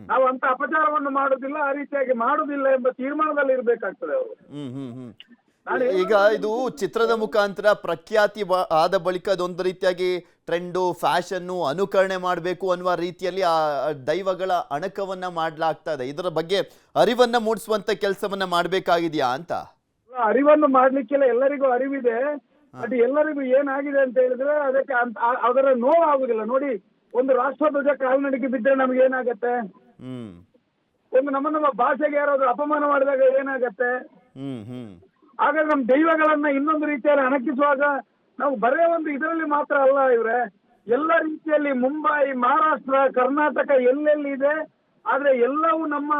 ನಾವು ಅಂತ ಅಪಚಾರವನ್ನು ಮಾಡುದಿಲ್ಲ, ಆ ರೀತಿಯಾಗಿ ಮಾಡುದಿಲ್ಲ ಎಂಬ ತೀರ್ಮಾನದಲ್ಲಿ ಇರ್ಬೇಕಾಗ್ತದೆ ಅವರು. ಈಗ ಇದು ಚಿತ್ರದ ಮುಖಾಂತರ ಪ್ರಖ್ಯಾತಿ ಆದ ಬಳಿಕ ಅದೊಂದು ರೀತಿಯಾಗಿ ಟ್ರೆಂಡು, ಫ್ಯಾಷನ್ನು, ಅನುಕರಣೆ ಮಾಡಬೇಕು ಅನ್ನುವ ರೀತಿಯಲ್ಲಿ ಆ ದೈವಗಳ ಅಣಕವನ್ನ ಮಾಡ್ಲಾಗ್ತಾ ಇದೆ. ಇದರ ಬಗ್ಗೆ ಅರಿವನ್ನ ಮೂಡಿಸುವಂತ ಕೆಲಸವನ್ನ ಮಾಡ್ಬೇಕಾಗಿದ್ಯಾ ಅಂತ? ಅರಿವನ್ನು ಮಾಡ್ಲಿಕ್ಕೆಲ್ಲ ಎಲ್ಲರಿಗೂ ಅರಿವಿದೆ. ಅದು ಎಲ್ಲರಿಗೂ ಏನಾಗಿದೆ ಅಂತ ಹೇಳಿದ್ರೆ ಅದಕ್ಕೆ ಅದರ ನೋವು ಆಗುದಿಲ್ಲ. ನೋಡಿ, ಒಂದು ರಾಷ್ಟ್ರಧ್ವಜ ಕಾಲ್ನಡಿಗೆ ಬಿದ್ದರೆ ನಮ್ಗೆ ಏನಾಗತ್ತೆ? ಒಂದು ನಮ್ಮ ಭಾಷೆಗೆ ಯಾರಾದ್ರೂ ಅಪಮಾನ ಮಾಡಿದಾಗ ಏನಾಗತ್ತೆ? ಹಾಗಾದ್ರೆ ನಮ್ಮ ದೈವಗಳನ್ನ ಇನ್ನೊಂದು ರೀತಿಯಲ್ಲಿ ಅಣಕಿಸುವಾಗ ನಾವು ಬರೇ ಒಂದು ಇದರಲ್ಲಿ ಮಾತ್ರ ಅಲ್ಲ ಇವ್ರೆ, ಎಲ್ಲ ರೀತಿಯಲ್ಲಿ ಮುಂಬೈ, ಮಹಾರಾಷ್ಟ್ರ, ಕರ್ನಾಟಕ ಎಲ್ಲೆಲ್ಲಿ ಇದೆ. ಆದ್ರೆ ಎಲ್ಲವೂ ನಮ್ಮ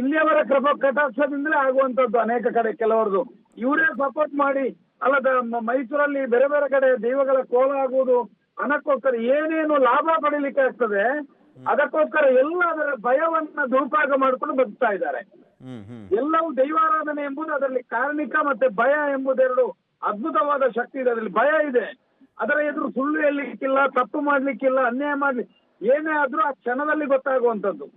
ಇಲ್ಲಿಯವರ ಕಟಾಕ್ಷದಿಂದಲೇ ಆಗುವಂತದ್ದು. ಅನೇಕ ಕಡೆ ಕೆಲವರದು ಇವರೇ ಸಪೋರ್ಟ್ ಮಾಡಿ, ಅಲ್ಲದ ಮೈಸೂರಲ್ಲಿ ಬೇರೆ ಬೇರೆ ಕಡೆ ದೈವಗಳ ಕೋಲ ಆಗುವುದು ಹಣಕ್ಕೋಸ್ಕರ ಏನೇನು ಲಾಭ ಪಡೀಲಿಕ್ಕೆ ಆಗ್ತದೆ, ಅದಕ್ಕೋಸ್ಕರ ಎಲ್ಲ ಅದರ ಭಯವನ್ನ ದುರುಪಯೋಗ ಮಾಡಿಕೊಂಡು ಬದುಕ್ತಾ ಇದ್ದಾರೆ. ಎಲ್ಲವೂ ದೈವಾರಾಧನೆ ಎಂಬುದು ಅದರಲ್ಲಿ ಕಾರಣಿಕ ಮತ್ತೆ ಭಯ ಎಂಬುದೆರಡು ಅದ್ಭುತವಾದ ಶಕ್ತಿ ಇದೆ. ಅದರಲ್ಲಿ ಭಯ ಇದೆ, ಅದರ ಎದುರು ಸುಳ್ಳು ಹೇಳಲಿಕ್ಕಿಲ್ಲ, ತಪ್ಪು ಮಾಡ್ಲಿಕ್ಕಿಲ್ಲ, ಅನ್ಯಾಯ ಮಾಡ್ಲಿ, ಏನೇ ಆದ್ರೂ ಆ ಕ್ಷಣದಲ್ಲಿ ಗೊತ್ತಾಗುವಂತದ್ದು.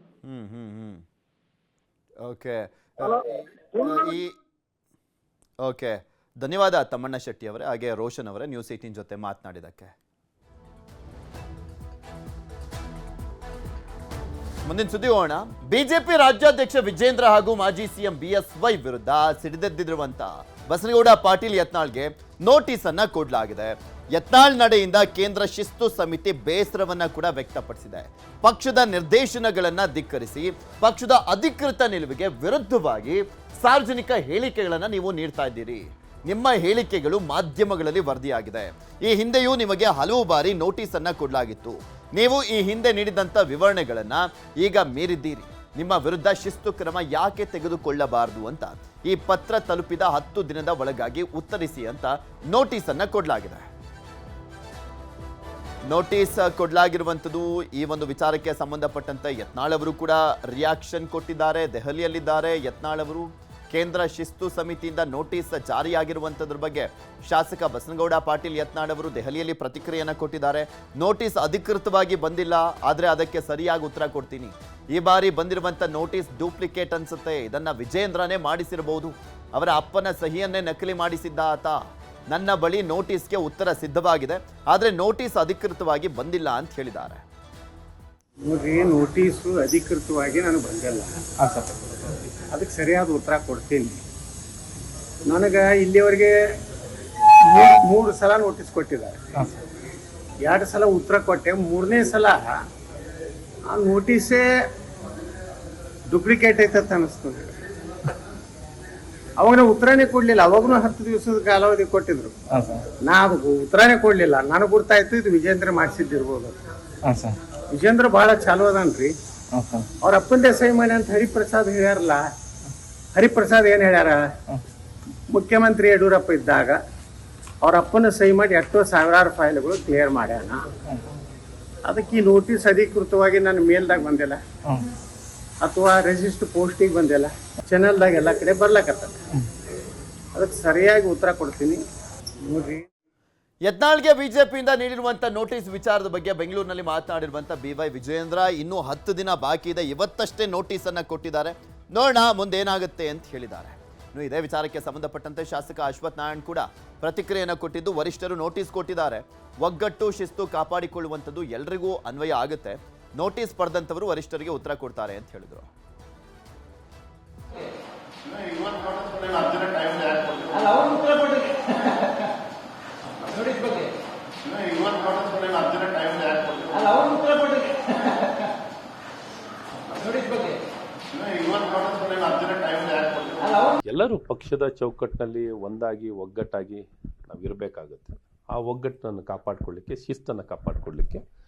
ಓಕೆ, ಧನ್ಯವಾದ ತಮ್ಮಣ್ಣ ಶೆಟ್ಟಿ ಅವರೇ, ಹಾಗೆ ರೋಷನ್ ಅವರೇ, ನ್ಯೂಸ್ 18 ಜೊತೆ ಮಾತನಾಡಿದಕ್ಕೆ. ಮುಂದಿನ ಸುದ್ದಿ ಹೋಗೋಣ. ಬಿಜೆಪಿ ರಾಜ್ಯಾಧ್ಯಕ್ಷ ವಿಜೇಂದ್ರ ಹಾಗೂ ಮಾಜಿ ಸಿಎಂ ಬಿಎಸ್ವೈ ವಿರುದ್ಧ ಸಿಡಿದೆದ್ದಿರುವಂತ ಬಸನಗೌಡ ಪಾಟೀಲ್ ಯತ್ನಾಳ್ಗೆ ನೋಟಿಸ್ ಅನ್ನ ಕೊಡಲಾಗಿದೆ. ಯತ್ನಾಳ್ ನಡೆಯಿಂದ ಕೇಂದ್ರ ಶಿಸ್ತು ಸಮಿತಿ ಬೇಸರವನ್ನ ಕೂಡ ವ್ಯಕ್ತಪಡಿಸಿದೆ. ಪಕ್ಷದ ನಿರ್ದೇಶನಗಳನ್ನ ಧಿಕ್ಕರಿಸಿ ಪಕ್ಷದ ಅಧಿಕೃತ ನಿಲುವಿಗೆ ವಿರುದ್ಧವಾಗಿ ಸಾರ್ವಜನಿಕ ಹೇಳಿಕೆಗಳನ್ನ ನೀವು ನೀಡ್ತಾ ಇದ್ದೀರಿ. ನಿಮ್ಮ ಹೇಳಿಕೆಗಳು ಮಾಧ್ಯಮಗಳಲ್ಲಿ ವರದಿಯಾಗಿದೆ. ಈ ಹಿಂದೆಯೂ ನಿಮಗೆ ಹಲವು ಬಾರಿ ನೋಟಿಸ್ ಅನ್ನ ಕೊಡಲಾಗಿತ್ತು. ನೀವು ಈ ಹಿಂದೆ ನೀಡಿದಂತ ವಿವರಣೆಗಳನ್ನ ಈಗ ಮೀರಿದ್ದೀರಿ. ನಿಮ್ಮ ವಿರುದ್ಧ ಶಿಸ್ತು ಕ್ರಮ ಯಾಕೆ ತೆಗೆದುಕೊಳ್ಳಬಾರದು ಅಂತ ಈ ಪತ್ರ ತಲುಪಿದ 10 ದಿನದ ಒಳಗಾಗಿ ಉತ್ತರಿಸಿ ಅಂತ ನೋಟಿಸ್ ಅನ್ನ ಕೊಡಲಾಗಿದೆ. ನೋಟಿಸ್ ಕೊಡಲಾಗಿರುವಂಥದ್ದು ಈ ಒಂದು ವಿಚಾರಕ್ಕೆ ಸಂಬಂಧಪಟ್ಟಂತೆ ಯತ್ನಾಳ್ ಅವರು ಕೂಡ ರಿಯಾಕ್ಷನ್ ಕೊಟ್ಟಿದ್ದಾರೆ. ದೆಹಲಿಯಲ್ಲಿದ್ದಾರೆ ಯತ್ನಾಳ್ ಅವರು. ಕೇಂದ್ರ ಶಿಸ್ತು ಸಮಿತಿಯಿಂದ ನೋಟಿಸ್ ಜಾರಿಯಾಗಿರುವಂಥದ್ರ ಬಗ್ಗೆ ಶಾಸಕ ಬಸನಗೌಡ ಪಾಟೀಲ್ ಯತ್ನಾಳ್ ಅವರು ದೆಹಲಿಯಲ್ಲಿ ಪ್ರತಿಕ್ರಿಯೆಯನ್ನು ಕೊಟ್ಟಿದ್ದಾರೆ. ನೋಟಿಸ್ ಅಧಿಕೃತವಾಗಿ ಬಂದಿಲ್ಲ, ಆದರೆ ಅದಕ್ಕೆ ಸರಿಯಾಗಿ ಉತ್ತರ ಕೊಡ್ತೀನಿ. ಈ ಬಾರಿ ಬಂದಿರುವಂಥ ನೋಟಿಸ್ ಡೂಪ್ಲಿಕೇಟ್ ಅನ್ಸುತ್ತೆ. ಇದನ್ನ ವಿಜೇಂದ್ರನೇ ಮಾಡಿಸಿರಬಹುದು. ಅವರ ಅಪ್ಪನ ಸಹಿಯನ್ನೇ ನಕಲಿ ಮಾಡಿಸಿದ್ದ ಆತ. ನನ್ನ ಬಳಿ ನೋಟಿಸ್ಗೆ ಉತ್ತರ ಸಿದ್ಧವಾಗಿದೆ, ಆದರೆ ನೋಟಿಸ್ ಅಧಿಕೃತವಾಗಿ ಬಂದಿಲ್ಲ ಅಂತ ಹೇಳಿದ್ದಾರೆ. ನೋಡ್ರಿ, ನೋಟಿಸು ಅಧಿಕೃತವಾಗಿ ನನಗೆ ಬಂದಿಲ್ಲ. ಅದಕ್ಕೆ ಸರಿಯಾದ ಉತ್ತರ ಕೊಡ್ತೀನಿ. ನನಗೆ ಇಲ್ಲಿವರೆಗೆ 3 ಸಲ ನೋಟಿಸ್ ಕೊಟ್ಟಿದ್ದಾರೆ. 2 ಸಲ ಉತ್ತರ ಕೊಟ್ಟೆ. 3ನೇ ಸಲ ಆ ನೋಟಿಸೇ ಡೂಪ್ಲಿಕೇಟ್ ಐತಂತ ಅನ್ನಿಸ್ತು. ಅವಾಗ ಉತ್ತರನೇ ಕೊಡ್ಲಿಲ್ಲ. ಅವಾಗೂ 10 ದಿವಸದ ಕಾಲಾವಧಿ ಕೊಟ್ಟಿದ್ರು. ನಾ ಅದಕ್ಕೆ ಉತ್ತರನೇ ಕೊಡ್ಲಿಲ್ಲ. ನನಗೆ ಗೊತ್ತಾಯ್ತು ಇದು ವಿಜೇಂದ್ರ ಮಾಡಿಸಿದ್ದಿರ್ಬೋದು. ವಿಜೇಂದ್ರ ಬಹಳ ಚಾಲು ಅದನ್ರಿ. ಅವ್ರ ಅಪ್ಪಂದೇ ಸಹಿ ಮಾಡಿ ಅಂತ ಹರಿಪ್ರಸಾದ್ ಹೇಳ್ಯಾರಲ್ಲ. ಹರಿಪ್ರಸಾದ್ ಏನ್ ಹೇಳ್ಯಾರ, ಮುಖ್ಯಮಂತ್ರಿ ಯಡಿಯೂರಪ್ಪ ಇದ್ದಾಗ ಅವ್ರ ಅಪ್ಪನ ಸಹಿ ಮಾಡಿ ಎಷ್ಟೋ ಸಾವಿರಾರು ಫೈಲ್ಗಳು ಕ್ಲಿಯರ್ ಮಾಡ್ಯಾನ. ಅದಕ್ಕೆ ಈ ನೋಟಿಸ್ ಅಧಿಕೃತವಾಗಿ ನನ್ನ ಮೇಲ್ದಾಗ ಬಂದಿಲ್ಲ ಅಥವಾ ರಿಜಿಸ್ಟರ್ ಪೋಸ್ಟಿಗೆ ಬಂದಿಲ್ಲ. ಚಾನೆಲ್ದಾಗ ಎಲ್ಲ ಕಡೆ ಬರ್ಲಕತ್ತ. ಅದಕ್ಕೆ ಸರಿಯಾಗಿ ಉತ್ತರ ಕೊಡ್ತೀನಿ. ನೋಡ್ರಿ, ಯತ್ನಾಳ್ಗೆ ಬಿಜೆಪಿಯಿಂದ ನೀಡಿರುವಂಥ ನೋಟಿಸ್ ವಿಚಾರದ ಬಗ್ಗೆ ಬೆಂಗಳೂರಿನಲ್ಲಿ ಮಾತನಾಡಿರುವಂಥ BY ವಿಜಯೇಂದ್ರ ಇನ್ನೂ 10 ದಿನ ಬಾಕಿ ಇದೆ, ಇವತ್ತಷ್ಟೇ ನೋಟಿಸ್ ಅನ್ನ ಕೊಟ್ಟಿದ್ದಾರೆ, ನೋಡೋಣ ಮುಂದೇನಾಗುತ್ತೆ ಅಂತ ಹೇಳಿದ್ದಾರೆ. ಇನ್ನು ಇದೇ ವಿಚಾರಕ್ಕೆ ಸಂಬಂಧಪಟ್ಟಂತೆ ಶಾಸಕ ಅಶ್ವಥ್ ನಾರಾಯಣ್ ಕೂಡ ಪ್ರತಿಕ್ರಿಯೆಯನ್ನು ಕೊಟ್ಟಿದ್ದು, ವರಿಷ್ಠರು ನೋಟಿಸ್ ಕೊಟ್ಟಿದ್ದಾರೆ, ಒಗ್ಗಟ್ಟು ಶಿಸ್ತು ಕಾಪಾಡಿಕೊಳ್ಳುವಂಥದ್ದು ಎಲ್ರಿಗೂ ಅನ್ವಯ ಆಗುತ್ತೆ, ನೋಟಿಸ್ ಪಡೆದಂಥವರು ವರಿಷ್ಠರಿಗೆ ಉತ್ತರ ಕೊಡ್ತಾರೆ ಅಂತ ಹೇಳಿದರು. ಎಲ್ಲರೂ ಪಕ್ಷದ ಚೌಕಟ್ಟಿನಲ್ಲಿ ಒಂದಾಗಿ ಒಗ್ಗಟ್ಟಾಗಿ ನಾವು ಇರಬೇಕಾಗುತ್ತೆ. ಆ ಒಗ್ಗಟ್ಟನ್ನು ಕಾಪಾಡಿಕೊಳ್ಳಿಕ್ಕೆ, ಶಿಸ್ತನ್ನು ಕಾಪಾಡಿಕೊಳ್ಳಿಕ್ಕೆ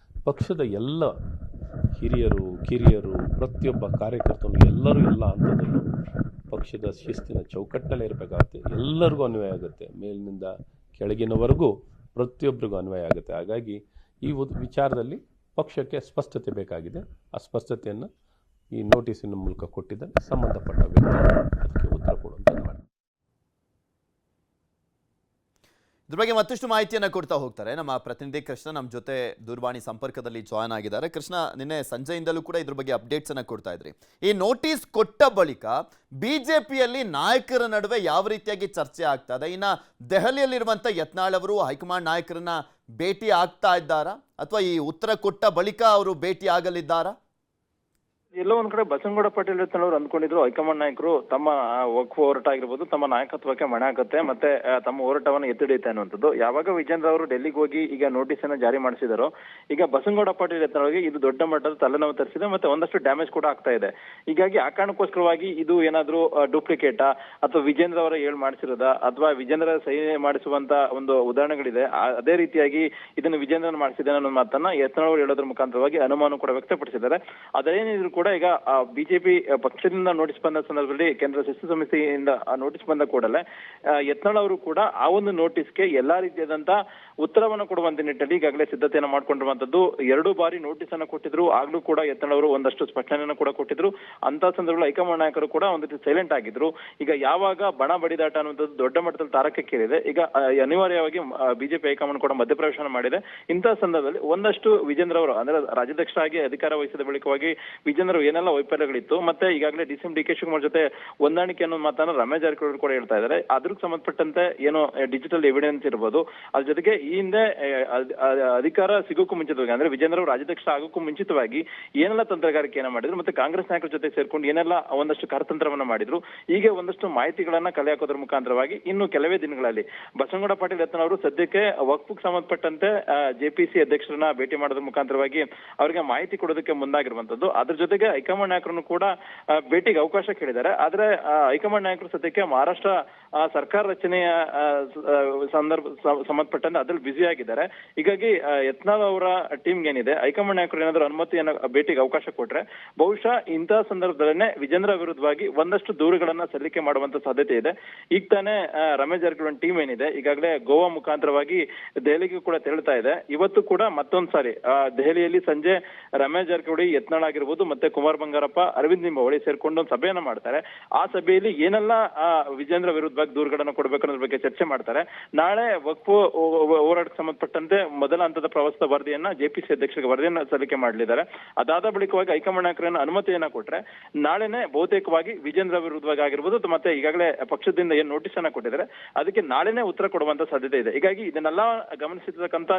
ಪಕ್ಷದ ಎಲ್ಲ ಹಿರಿಯರು ಕಿರಿಯರು ಪ್ರತಿಯೊಬ್ಬ ಕಾರ್ಯಕರ್ತರು ಎಲ್ಲರೂ ಎಲ್ಲ ಹಂತದಲ್ಲೂ ಪಕ್ಷದ ಶಿಸ್ತಿನ ಚೌಕಟ್ಟಿನಲ್ಲೇ ಇರಬೇಕಾಗುತ್ತೆ. ಎಲ್ಲರಿಗೂ ಅನ್ವಯ ಆಗುತ್ತೆ, ಮೇಲಿನಿಂದ ಕೆಳಗಿನವರೆಗೂ ಪ್ರತಿಯೊಬ್ಬರಿಗೂ ಅನ್ವಯ ಆಗುತ್ತೆ. ಹಾಗಾಗಿ ಈ ವಿಚಾರದಲ್ಲಿ ಪಕ್ಷಕ್ಕೆ ಸ್ಪಷ್ಟತೆ ಬೇಕಾಗಿದೆ. ಆ ಸ್ಪಷ್ಟತೆಯನ್ನು ಈ ನೋಟಿಸಿನ ಮೂಲಕ ಕೊಟ್ಟಿದ್ದಾರೆ. ಸಂಬಂಧಪಟ್ಟ ವ್ಯಕ್ತಿ ಅದಕ್ಕೆ ಉತ್ತರ ಕೊಡುವಂಥದ್ದು ಮಾಡಿ. ಇದ್ರ ಬಗ್ಗೆ ಮತ್ತಷ್ಟು ಮಾಹಿತಿಯನ್ನು ಕೊಡ್ತಾ ಹೋಗ್ತಾರೆ ನಮ್ಮ ಪ್ರತಿನಿಧಿ ಕೃಷ್ಣ. ನಮ್ಮ ಜೊತೆ ದೂರವಾಣಿ ಸಂಪರ್ಕದಲ್ಲಿ ಜಾಯ್ನ್ ಆಗಿದ್ದಾರೆ. ಕೃಷ್ಣ, ನಿನ್ನೆ ಸಂಜೆಯಿಂದಲೂ ಕೂಡ ಇದ್ರ ಬಗ್ಗೆ ಅಪ್ಡೇಟ್ಸ್ ಅನ್ನು ಕೊಡ್ತಾ ಇದ್ರಿ. ಈ ನೋಟಿಸ್ ಕೊಟ್ಟ ಬಳಿಕ ಬಿಜೆಪಿಯಲ್ಲಿ ನಾಯಕರ ನಡುವೆ ಯಾವ ರೀತಿಯಾಗಿ ಚರ್ಚೆ ಆಗ್ತಾ ಇದೆ? ಇನ್ನು ದೆಹಲಿಯಲ್ಲಿರುವಂಥ ಯತ್ನಾಳ್ ಅವರು ಹೈಕಮಾಂಡ್ ನಾಯಕರನ್ನ ಭೇಟಿ ಆಗ್ತಾ ಇದ್ದಾರಾ, ಅಥವಾ ಈ ಉತ್ತರ ಕೊಟ್ಟ ಬಳಿಕ ಅವರು ಭೇಟಿ ಆಗಲಿದ್ದಾರಾ? ಎಲ್ಲೋ ಒಂದ್ ಕಡೆ ಬಸನಗೌಡ ಪಾಟೀಲ್ ಯತ್ನಾಳ್ ಅಂದ್ಕೊಂಡಿದ್ರು ಹೈಕಮಾಂಡ್ ನಾಯಕರು ತಮ್ಮ ವಕ್ಫ್ ಹೋರಾಟ ಆಗಿರ್ಬೋದು, ತಮ್ಮ ನಾಯಕತ್ವಕ್ಕೆ ಮಣೆ ಹಾಕುತ್ತೆ ಮತ್ತೆ ತಮ್ಮ ಹೋರಾಟವನ್ನು ಎತ್ತಿಡಿಯುತ್ತೆ ಅನ್ನುವಂಥದ್ದು. ಯಾವಾಗ ವಿಜೇಂದ್ರ ಅವರು ಡೆಲ್ಲಿಗೆ ಹೋಗಿ ಈಗ ನೋಟಿಸ್ ಅನ್ನ ಜಾರಿ ಮಾಡಿಸಿದಾರೋ, ಈಗ ಬಸನಗೌಡ ಪಾಟೀಲ್ ಯತ್ನಾಳ್ಗೆ ಇದು ದೊಡ್ಡ ಮಟ್ಟದ ತಲೆನೋವು ತರಿಸಿದೆ, ಮತ್ತೆ ಒಂದಷ್ಟು ಡ್ಯಾಮೇಜ್ ಕೂಡ ಆಗ್ತಾ ಇದೆ. ಹೀಗಾಗಿ ಆ ಕಾರಣಕ್ಕೋಸ್ಕರವಾಗಿ ಇದು ಏನಾದ್ರೂ ಡೂಪ್ಲಿಕೇಟಾ ಅಥವಾ ವಿಜೇಂದ್ರ ಅವರ ಮಾಡಿಸಿರೋದ ಅಥವಾ ವಿಜೇಂದ್ರ ಸಹಿ ಮಾಡಿಸುವಂತ ಒಂದು ಉದಾಹರಣೆಗಳಿದೆ, ಅದೇ ರೀತಿಯಾಗಿ ಇದನ್ನು ವಿಜೇಂದ್ರನ ಮಾಡಿಸಿದ್ದಾನೆ ಅನ್ನೋ ಮಾತನ್ನ ಯತ್ನಾಳ್ ಅವರು ಹೇಳೋದ್ರ ಮುಖಾಂತರವಾಗಿ ಅನುಮಾನ ಕೂಡ ವ್ಯಕ್ತಪಡಿಸಿದ್ದಾರೆ. ಅದೇನಿದ್ರು ಕೂಡ ಈಗ ಬಿಜೆಪಿ ಪಕ್ಷದಿಂದ ನೋಟಿಸ್ ಬಂದ ಸಂದರ್ಭದಲ್ಲಿ ಕೇಂದ್ರ ಶಿಸ್ತು ಸಮಿತಿಯಿಂದ ನೋಟಿಸ್ ಬಂದ ಕೂಡಲೇ ಯತ್ನಾಳ್ ಅವರು ಕೂಡ ಆ ಒಂದು ನೋಟಿಸ್ಗೆ ಎಲ್ಲಾ ರೀತಿಯಾದಂತ ಉತ್ತರವನ್ನು ಕೊಡುವಂತ ನಿಟ್ಟಿನಲ್ಲಿ ಈಗಾಗಲೇ ಸಿದ್ಧತೆಯನ್ನು ಮಾಡ್ಕೊಂಡಿರುವಂತದ್ದು. 2 ಬಾರಿ ನೋಟಿಸ್ ಅನ್ನು ಕೊಟ್ಟಿದ್ರು, ಆಗ್ಲೂ ಕೂಡ ಯತ್ನಾಳ್ ಅವರು ಒಂದಷ್ಟು ಸ್ಪಷ್ಟನೆಯನ್ನು ಕೂಡ ಕೊಟ್ಟಿದ್ರು. ಅಂತ ಸಂದರ್ಭದಲ್ಲಿ ಹೈಕಮಾಂಡ್ ನಾಯಕರು ಕೂಡ ಒಂದು ರೀತಿ ಸೈಲೆಂಟ್ ಆಗಿದ್ರು. ಈಗ ಯಾವಾಗ ಬಣ ಬಡಿದಾಟ ಅನ್ನುವಂಥದ್ದು ದೊಡ್ಡ ಮಟ್ಟದಲ್ಲಿ ತಾರಕಕ್ಕೇರಿದೆ, ಈಗ ಅನಿವಾರ್ಯವಾಗಿ ಬಿಜೆಪಿ ಹೈಕಮಾಂಡ್ ಕೂಡ ಮಧ್ಯಪ್ರವೇಶ ಮಾಡಿದೆ. ಇಂತಹ ಸಂದರ್ಭದಲ್ಲಿ ಒಂದಷ್ಟು ವಿಜೇಂದ್ರ ಅವರು ಅಂದ್ರೆ ರಾಜ್ಯಾಧ್ಯಕ್ಷರಾಗಿ ಅಧಿಕಾರ ವಹಿಸಿದ ಬಳಿಕವಾಗಿ ವಿಜೇಂದ್ರ ಏನೆಲ್ಲ ವೈಫಲ್ಯಗಳಿತ್ತು, ಮತ್ತೆ ಈಗಾಗಲೇ DK ಶಿವಕುಮಾರ್ ಜೊತೆ ಹೊಂದಾಣಿಕೆ ಅನ್ನೋ ಮಾತನ್ನ ರಮೇಶ್ ಜಾರಕಿಹೊಳಿ ಕೂಡ ಹೇಳ್ತಾ ಇದ್ದಾರೆ. ಅದಕ್ಕೆ ಸಂಬಂಧಪಟ್ಟಂತೆ ಏನೋ ಡಿಜಿಟಲ್ ಎವಿಡೆನ್ಸ್ ಇರಬಹುದು. ಅದ್ರ ಜೊತೆಗೆ ಈ ಹಿಂದೆ ಅಧಿಕಾರ ಸಿಗೋಕ್ಕೂ ಮುಂಚಿತವಾಗಿ ಅಂದ್ರೆ ವಿಜೇಂದ್ರ ಅವರು ರಾಜ್ಯಾಧ್ಯಕ್ಷ ಆಗೋಕ್ಕೂ ಮುಂಚಿತವಾಗಿ ಏನೆಲ್ಲ ತಂತ್ರಗಾರಿಕೆಯನ್ನ ಮಾಡಿದ್ರು, ಮತ್ತೆ ಕಾಂಗ್ರೆಸ್ ನಾಯಕರ ಜೊತೆ ಸೇರ್ಕೊಂಡು ಏನೆಲ್ಲ ಒಂದಷ್ಟು ಕಾರ್ಯತಂತ್ರವನ್ನ ಮಾಡಿದ್ರು, ಹೀಗೆ ಒಂದಷ್ಟು ಮಾಹಿತಿಗಳನ್ನ ಕಲೆ ಹಾಕೋದ್ರ ಮುಖಾಂತರವಾಗಿ ಇನ್ನು ಕೆಲವೇ ದಿನಗಳಲ್ಲಿ ಬಸನಗೌಡ ಪಾಟೀಲ್ ಯತ್ನಾಳ್ ಅವರು ಸದ್ಯಕ್ಕೆ ವಕ್ಫ್ಗೆ ಸಂಬಂಧಪಟ್ಟಂತೆ JPC ಅಧ್ಯಕ್ಷರನ್ನ ಭೇಟಿ ಮಾಡೋದ್ರ ಮುಖಾಂತರವಾಗಿ ಅವರಿಗೆ ಮಾಹಿತಿ ಕೊಡೋದಕ್ಕೆ ಮುಂದಾಗಿರುವಂತದ್ದು. ಅದ್ರ ಜೊತೆಗೆ ಹೈಕಮಾಂಡ್ ನಾಯಕರನ್ನು ಕೂಡ ಭೇಟಿಗೆ ಅವಕಾಶ ಕೇಳಿದ್ದಾರೆ. ಆದ್ರೆ ಹೈಕಮಾಂಡ್ ನಾಯಕರು ಸದ್ಯಕ್ಕೆ ಮಹಾರಾಷ್ಟ್ರ ಸರ್ಕಾರ ರಚನೆಯ ಸಂಬಂಧಪಟ್ಟಂತೆ ಅದ್ರಲ್ಲಿ ಬ್ಯುಸಿ ಆಗಿದ್ದಾರೆ. ಹೀಗಾಗಿ ಯತ್ನಾಳ್ ಅವರ ಟೀಮ್ ಏನಿದೆ ಹೈಕಮಾಂಡ್ ನಾಯಕರು ಏನಾದ್ರು ಅನುಮತಿಯನ್ನ ಭೇಟಿಗೆ ಅವಕಾಶ ಕೊಟ್ರೆ ಬಹುಶಃ ಇಂತಹ ಸಂದರ್ಭದಲ್ಲೇ ವಿಜೇಂದ್ರ ವಿರುದ್ಧವಾಗಿ ಒಂದಷ್ಟು ದೂರುಗಳನ್ನ ಸಲ್ಲಿಕೆ ಮಾಡುವಂತ ಸಾಧ್ಯತೆ ಇದೆ. ಈಗ ತಾನೇ ರಮೇಶ್ ಜಾರಕಿಹೊಳಿ ಟೀಮ್ ಏನಿದೆ ಈಗಾಗಲೇ ಗೋವಾ ಮುಖಾಂತರವಾಗಿ ದೆಹಲಿಗೆ ಕೂಡ ತೆರಳುತ್ತಾ ಇದೆ. ಇವತ್ತು ಕೂಡ ಮತ್ತೊಂದ್ ಸಾರಿ ದೆಹಲಿಯಲ್ಲಿ ಸಂಜೆ ರಮೇಶ್ ಜಾರಕಿಹೊಳಿ, ಯತ್ನಾಳ್ ಆಗಿರ್ಬೋದು, ಮತ್ತೆ ಕುಮಾರ್ ಬಂಗಾರಪ್ಪ, ಅರವಿಂದ್ ಲಿಂಬಾವಳಿ ಸೇರ್ಕೊಂಡು ಒಂದು ಸಭೆಯನ್ನ ಮಾಡ್ತಾರೆ. ಆ ಸಭೆಯಲ್ಲಿ ಏನೆಲ್ಲ ವಿಜೇಂದ್ರ ವಿರುದ್ಧವಾಗಿ ದೂರುಗಳನ್ನ ಕೊಡಬೇಕು ಅನ್ನೋದ್ರ ಬಗ್ಗೆ ಚರ್ಚೆ ಮಾಡ್ತಾರೆ. ನಾಳೆ ವಕ್ಫ್ ಹೋರಾಟಕ್ಕೆ ಸಂಬಂಧಪಟ್ಟಂತೆ ಮೊದಲ ಹಂತದ ಪ್ರವಾಸದ ವರದಿಯನ್ನ ಜೆಪಿಸಿ ಅಧ್ಯಕ್ಷರಿಗೆ ವರದಿಯನ್ನ ಸಲ್ಲಿಕೆ ಮಾಡಲಿದ್ದಾರೆ. ಅದಾದ ಬಳಿಕವಾಗಿ ಹೈಕಮಾಂಡ್ ನಾಯಕರನ್ನ ಅನುಮತಿಯನ್ನ ಕೊಟ್ರೆ ನಾಳೆನೆ ಬಹುತೇಕವಾಗಿ ವಿಜೇಂದ್ರ ವಿರುದ್ಧವಾಗಿ ಆಗಿರ್ಬೋದು, ಮತ್ತೆ ಈಗಾಗಲೇ ಪಕ್ಷದಿಂದ ಏನ್ ನೋಟಿಸ್ ಅನ್ನ ಕೊಟ್ಟಿದ್ದಾರೆ ಅದಕ್ಕೆ ನಾಳೆನೆ ಉತ್ತರ ಕೊಡುವಂತ ಸಾಧ್ಯತೆ ಇದೆ. ಹೀಗಾಗಿ ಇದನ್ನೆಲ್ಲ ಗಮನಿಸಿರ್ತಕ್ಕಂತ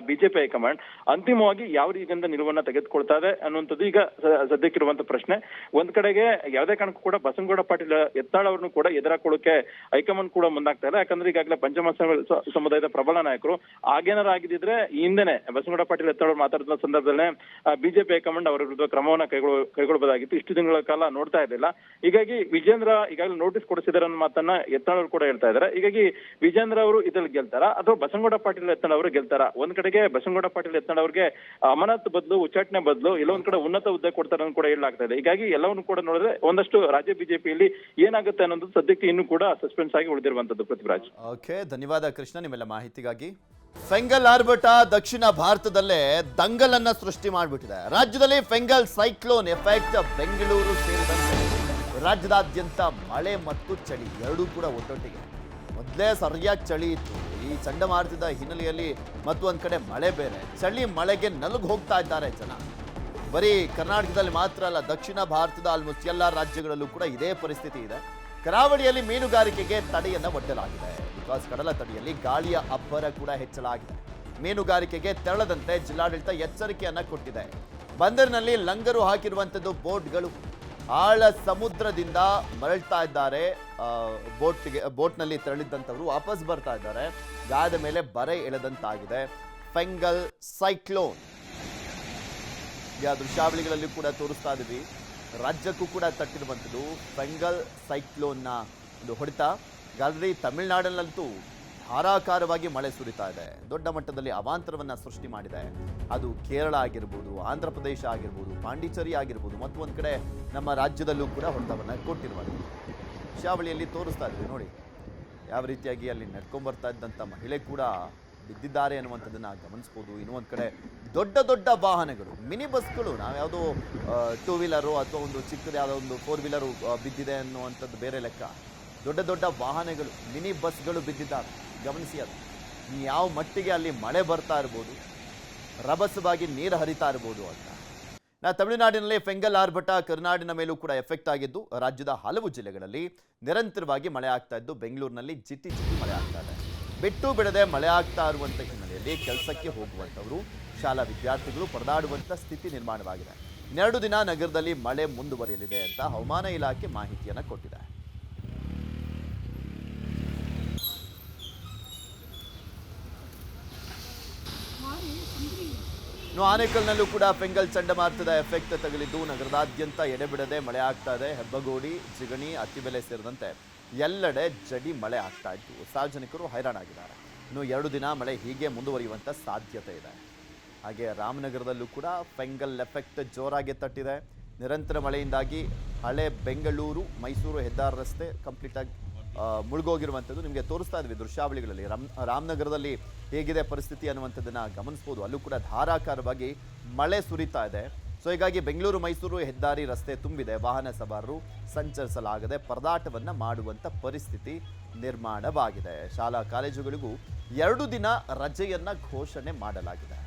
ಬಿಜೆಪಿ ಹೈಕಮಾಂಡ್ ಅಂತಿಮವಾಗಿ ಯಾವ ರೀತಿಯಿಂದ ನಿಲುವನ್ನ ತೆಗೆದುಕೊಳ್ತಾ ಇದೆ ಅನ್ನುವಂಥದ್ದು ಈಗ ಸದ್ಯಕ್ಕಿರುವಂತ ಪ್ರಶ್ನೆ. ಒಂದ್ ಕಡೆಗೆ ಯಾವುದೇ ಕಾರಣಕ್ಕೂ ಕೂಡ ಬಸನಗೌಡ ಪಾಟೀಲ್ ಯತ್ನಾಳ್ ಅವ್ರನ್ನು ಕೂಡ ಎದುರಾಕೊಳ್ಳೋಕೆ ಹೈಕಮಾಂಡ್ ಕೂಡ ಮುಂದಾಗ್ತಾ ಇಲ್ಲ. ಯಾಕಂದ್ರೆ ಈಗಾಗಲೇ ಪಂಚಮ ಸಮುದಾಯದ ಪ್ರಬಲ ನಾಯಕರು ಆಗೇನಾರ ಆಗಿದ್ರೆ ಈ ಹಿಂದೆನೆ ಬಸನಗೌಡ ಪಾಟೀಲ್ ಯತ್ನಾಳ್ ಮಾತಾಡಿದ ಸಂದರ್ಭದಲ್ಲೇ ಬಿಜೆಪಿ ಹೈಕಮಾಂಡ್ ಅವರ ವಿರುದ್ಧ ಕ್ರಮವನ್ನ ಕೈಗೊಳ್ಳಬಹುದಾಗಿತ್ತು. ಇಷ್ಟು ದಿನಗಳ ಕಾಲ ನೋಡ್ತಾ ಇರಲಿಲ್ಲ. ಹೀಗಾಗಿ ವಿಜೇಂದ್ರ ಈಗಾಗಲೇ ನೋಟಿಸ್ ಕೊಡಿಸಿದಾರೆ ಅನ್ನೋ ಮಾತನ್ನ ಯತ್ನಾಳ್ ಅವರು ಕೂಡ ಹೇಳ್ತಾ ಇದ್ದಾರೆ. ಹೀಗಾಗಿ ವಿಜೇಂದ್ರ ಅವರು ಇದ್ರಲ್ಲಿ ಗೆಲ್ತಾರ ಅಥವಾ ಬಸನಗೌಡ ಪಾಟೀಲ್ ಯತ್ನಾಳ್ ಅವರು ಗೆಲ್ತಾರ? ಒಂದ್ ಕಡೆಗೆ ಬಸನಗೌಡ ಪಾಟೀಲ್ ಯತ್ನಾಳ್ ಅವರಿಗೆ ಅಮಾನತ್ ಬದಲು ಉಚ್ಚಾಟನೆ ಬದಲು ಎಲ್ಲೊಂದ್ ಕಡೆ ಉನ್ನತ ಹುದ್ದೆ ಕೊಡ್ತಾರೆ ಅಂತ ಕೂಡ ಹೇಳಲಾಗ್ತಾ ಇದೆ. ಹೀಗಾಗಿ ಎಲ್ಲವನ್ನು ಕೂಡ ನೋಡಿದ್ರೆ ಒಂದಷ್ಟು ರಾಜ್ಯ ಬಿಜೆಪಿಯಲ್ಲಿ ಏನಾಗುತ್ತೆ ಅನ್ನೋದು ಸದ್ಯಕ್ಕೆ ಇನ್ನೂ ಕೂಡ ಸಸ್ಪೆನ್ಸ್ ಆಗಿ ಉಳಿದಿರುವಂತದ್ದು. ಪೃಥ್ವಿರಾಜ್, ಓಕೆ, ಧನ್ಯವಾದ ಕೃಷ್ಣ ನಿಮ್ಮೆಲ್ಲ ಮಾಹಿತಿಗಾಗಿ. ಫೆಂಗಲ್ ಆರ್ಭಟ ದಕ್ಷಿಣ ಭಾರತದಲ್ಲೇ ದಂಗಲನ್ನ ಸೃಷ್ಟಿ ಮಾಡಿಬಿಟ್ಟಿದೆ. ರಾಜ್ಯದಲ್ಲಿ ಫೆಂಗಲ್ ಸೈಕ್ಲೋನ್ ಎಫೆಕ್ಟ್ ಬೆಂಗಳೂರು ಸೇರಿದಂತೆ ರಾಜ್ಯದಾದ್ಯಂತ ಮಳೆ ಮತ್ತು ಚಳಿ ಎರಡೂ ಕೂಡ ಒಟ್ಟೊಟ್ಟಿಗೆ. ಮೊದಲೇ ಸರಿಯಾಗಿ ಚಳಿ ಇತ್ತು. ಈ ಚಂಡಮಾರುತದ ಹಿನ್ನೆಲೆಯಲ್ಲಿ ಮತ್ತು ಒಂದ್ ಕಡೆ ಮಳೆ ಬೇರೆ. ಚಳಿ ಮಳೆಗೆ ನಲುಗ್ ಹೋಗ್ತಾ ಇದ್ದಾರೆ ಜನ. ಬರೀ ಕರ್ನಾಟಕದಲ್ಲಿ ಮಾತ್ರ ಅಲ್ಲ, ದಕ್ಷಿಣ ಭಾರತದ ಆಲ್ಮೋಸ್ಟ್ ಎಲ್ಲ ರಾಜ್ಯಗಳಲ್ಲೂ ಕೂಡ ಇದೇ ಪರಿಸ್ಥಿತಿ ಇದೆ. ಕರಾವಳಿಯಲ್ಲಿ ಮೀನುಗಾರಿಕೆಗೆ ತಡೆಯನ್ನು ಒಡ್ಡಲಾಗಿದೆ. ಬಿಕಾಸ್ ಕಡಲ ತಡಿಯಲ್ಲಿ ಗಾಳಿಯ ಅಬ್ಬರ ಕೂಡ ಹೆಚ್ಚಳಾಗಿದೆ. ಮೀನುಗಾರಿಕೆಗೆ ತೆರಳದಂತೆ ಜಿಲ್ಲಾಡಳಿತ ಎಚ್ಚರಿಕೆಯನ್ನ ಕೊಟ್ಟಿದೆ. ಬಂದರಿನಲ್ಲಿ ಲಂಗರು ಹಾಕಿರುವಂಥದ್ದು ಬೋಟ್ಗಳು ಆಳ ಸಮುದ್ರದಿಂದ ಮರಳ್ತಾ ಇದ್ದಾರೆ. ಬೋಟ್ನಲ್ಲಿ ತೆರಳಿದ್ದಂಥವ್ರು ವಾಪಸ್ ಬರ್ತಾ ಇದ್ದಾರೆ. ಗಾಯದ ಮೇಲೆ ಬರೆ ಎಳೆದಂತಾಗಿದೆ. ಫೆಂಗಲ್ ಸೈಕ್ಲೋನ್ ದೃಶ್ಯಾವಳಿಗಳಲ್ಲಿ ಕೂಡ ತೋರಿಸ್ತಾ ಇದ್ದೀವಿ. ರಾಜ್ಯಕ್ಕೂ ಕೂಡ ತಟ್ಟಿರುವಂಥದ್ದು ಫೆಂಗಲ್ ಸೈಕ್ಲೋನ್ನ ಒಂದು ಹೊಡೆತ. ಆಲ್ರೆಡಿ ತಮಿಳುನಾಡಿನಲ್ಲಂತೂ ಧಾರಾಕಾರವಾಗಿ ಮಳೆ ಸುರಿತಾ ಇದೆ. ದೊಡ್ಡ ಮಟ್ಟದಲ್ಲಿ ಅವಾಂತರವನ್ನು ಸೃಷ್ಟಿ ಮಾಡಿದೆ. ಅದು ಕೇರಳ ಆಗಿರ್ಬೋದು, ಆಂಧ್ರ ಪ್ರದೇಶ ಆಗಿರ್ಬೋದು, ಪಾಂಡಿಚೇರಿ ಆಗಿರ್ಬೋದು, ಮತ್ತು ಒಂದು ಕಡೆ ನಮ್ಮ ರಾಜ್ಯದಲ್ಲೂ ಕೂಡ ಹೊಡೆತವನ್ನು ಕೊಟ್ಟಿರುವಂಥದ್ದು. ದೃಶ್ಯಾವಳಿಯಲ್ಲಿ ತೋರಿಸ್ತಾ ಇದ್ವಿ ನೋಡಿ, ಯಾವ ರೀತಿಯಾಗಿ ಅಲ್ಲಿ ನಡ್ಕೊಂಡ್ಬರ್ತಾ ಇದ್ದಂಥ ಮಹಿಳೆ ಕೂಡ ಬಿದ್ದಿದ್ದಾರೆ ಅನ್ನುವಂಥದ್ದನ್ನು ಗಮನಿಸ್ಬೋದು. ಇನ್ನೂ ಒಂದು ಕಡೆ ದೊಡ್ಡ ದೊಡ್ಡ ವಾಹನಗಳು, ಮಿನಿ ಬಸ್ಗಳು, ನಾವು ಯಾವುದೋ 2 ವೀಲರು ಅಥವಾ ಒಂದು ಚಿಕ್ಕದು ಯಾವುದೋ ಒಂದು 4 ವೀಲರು ಬಿದ್ದಿದೆ ಅನ್ನುವಂಥದ್ದು ಬೇರೆ ಲೆಕ್ಕ. ದೊಡ್ಡ ದೊಡ್ಡ ವಾಹನಗಳು, ಮಿನಿ ಬಸ್ಗಳು ಬಿದ್ದಿದ್ದಾರೆ. ಗಮನಿಸಿ ಅದು ಯಾವ ಮಟ್ಟಿಗೆ ಅಲ್ಲಿ ಮಳೆ ಬರ್ತಾ ಇರ್ಬೋದು, ರಭಸವಾಗಿ ನೀರು ಹರಿತಾ ಇರ್ಬೋದು ಅಂತ. ತಮಿಳುನಾಡಿನಲ್ಲಿ ಫೆಂಗಲ್ ಆರ್ಭಟ ಕರ್ನಾಡಿನ ಮೇಲೂ ಕೂಡ ಎಫೆಕ್ಟ್ ಆಗಿದ್ದು ರಾಜ್ಯದ ಹಲವು ಜಿಲ್ಲೆಗಳಲ್ಲಿ ನಿರಂತರವಾಗಿ ಮಳೆ ಆಗ್ತಾ ಇದ್ದು ಬೆಂಗಳೂರಿನಲ್ಲಿ ಜಿಟಿ ಮಳೆ ಆಗ್ತಾ ಇದೆ. ಬಿಟ್ಟು ಬಿಡದೆ ಮಳೆ ಆಗ್ತಾ ಇರುವಂಥ ಹಿನ್ನೆಲೆಯಲ್ಲಿ ಕೆಲಸಕ್ಕೆ ಹೋಗುವಂಥವರು, ಶಾಲಾ ವಿದ್ಯಾರ್ಥಿಗಳು ಪರದಾಡುವಂಥ ಸ್ಥಿತಿ ನಿರ್ಮಾಣವಾಗಿದೆ. 2 ದಿನ ನಗರದಲ್ಲಿ ಮಳೆ ಮುಂದುವರಿಯಲಿದೆ ಅಂತ ಹವಾಮಾನ ಇಲಾಖೆ ಮಾಹಿತಿಯನ್ನು ಕೊಟ್ಟಿದೆ. ಆನೇಕಲ್ನಲ್ಲೂ ಕೂಡ ಫೆಂಗಲ್ ಚಂಡಮಾರುತದ ಎಫೆಕ್ಟ್ ತಗುಲಿದ್ದು ನಗರದಾದ್ಯಂತ ಎಡೆಬಿಡದೆ ಮಳೆ ಆಗ್ತಾ ಇದೆ. ಹೆಬ್ಬಗೋಡಿ, ಜಿಗಣಿ, ಅತ್ತಿಬೆಲೆ ಸೇರಿದಂತೆ ಎಲ್ಲೆಡೆ ಜಡಿ ಮಳೆ ಆಗ್ತಾ ಇದ್ದು ಸಾರ್ವಜನಿಕರು ಹೈರಾಣಾಗಿದ್ದಾರೆ. ಇನ್ನು 2 ದಿನ ಮಳೆ ಹೀಗೆ ಮುಂದುವರಿಯುವಂಥ ಸಾಧ್ಯತೆ ಇದೆ. ಹಾಗೆ ರಾಮನಗರದಲ್ಲೂ ಕೂಡ ಫೆಂಗಲ್ ಎಫೆಕ್ಟ್ ಜೋರಾಗಿ ತಟ್ಟಿದೆ. ನಿರಂತರ ಮಳೆಯಿಂದಾಗಿ ಹಳೆ ಬೆಂಗಳೂರು ಮೈಸೂರು ಹೆದ್ದಾರಿ ರಸ್ತೆ ಕಂಪ್ಲೀಟಾಗಿ ಮುಳುಗೋಗಿರುವಂಥದ್ದು ನಿಮಗೆ ತೋರಿಸ್ತಾ ಇದ್ವಿ ದೃಶ್ಯಾವಳಿಗಳಲ್ಲಿ. ರಾಮನಗರದಲ್ಲಿ ಹೇಗಿದೆ ಪರಿಸ್ಥಿತಿ ಅನ್ನುವಂಥದ್ದನ್ನು ಗಮನಿಸ್ಬೋದು. ಅಲ್ಲೂ ಕೂಡ ಧಾರಾಕಾರವಾಗಿ ಮಳೆ ಸುರಿತಾ ಇದೆ. ಸೊ ಹೀಗಾಗಿ ಬೆಂಗಳೂರು ಮೈಸೂರು ಹೆದ್ದಾರಿ ರಸ್ತೆ ತುಂಬಿದೆ. ವಾಹನ ಸವಾರರು ಸಂಚರಿಸಲಾಗದೆ ಪರದಾಟವನ್ನು ಮಾಡುವಂಥ ಪರಿಸ್ಥಿತಿ ನಿರ್ಮಾಣವಾಗಿದೆ. ಶಾಲಾ ಕಾಲೇಜುಗಳಿಗೂ 2 ದಿನ ರಜೆಯನ್ನು ಘೋಷಣೆ ಮಾಡಲಾಗಿದೆ.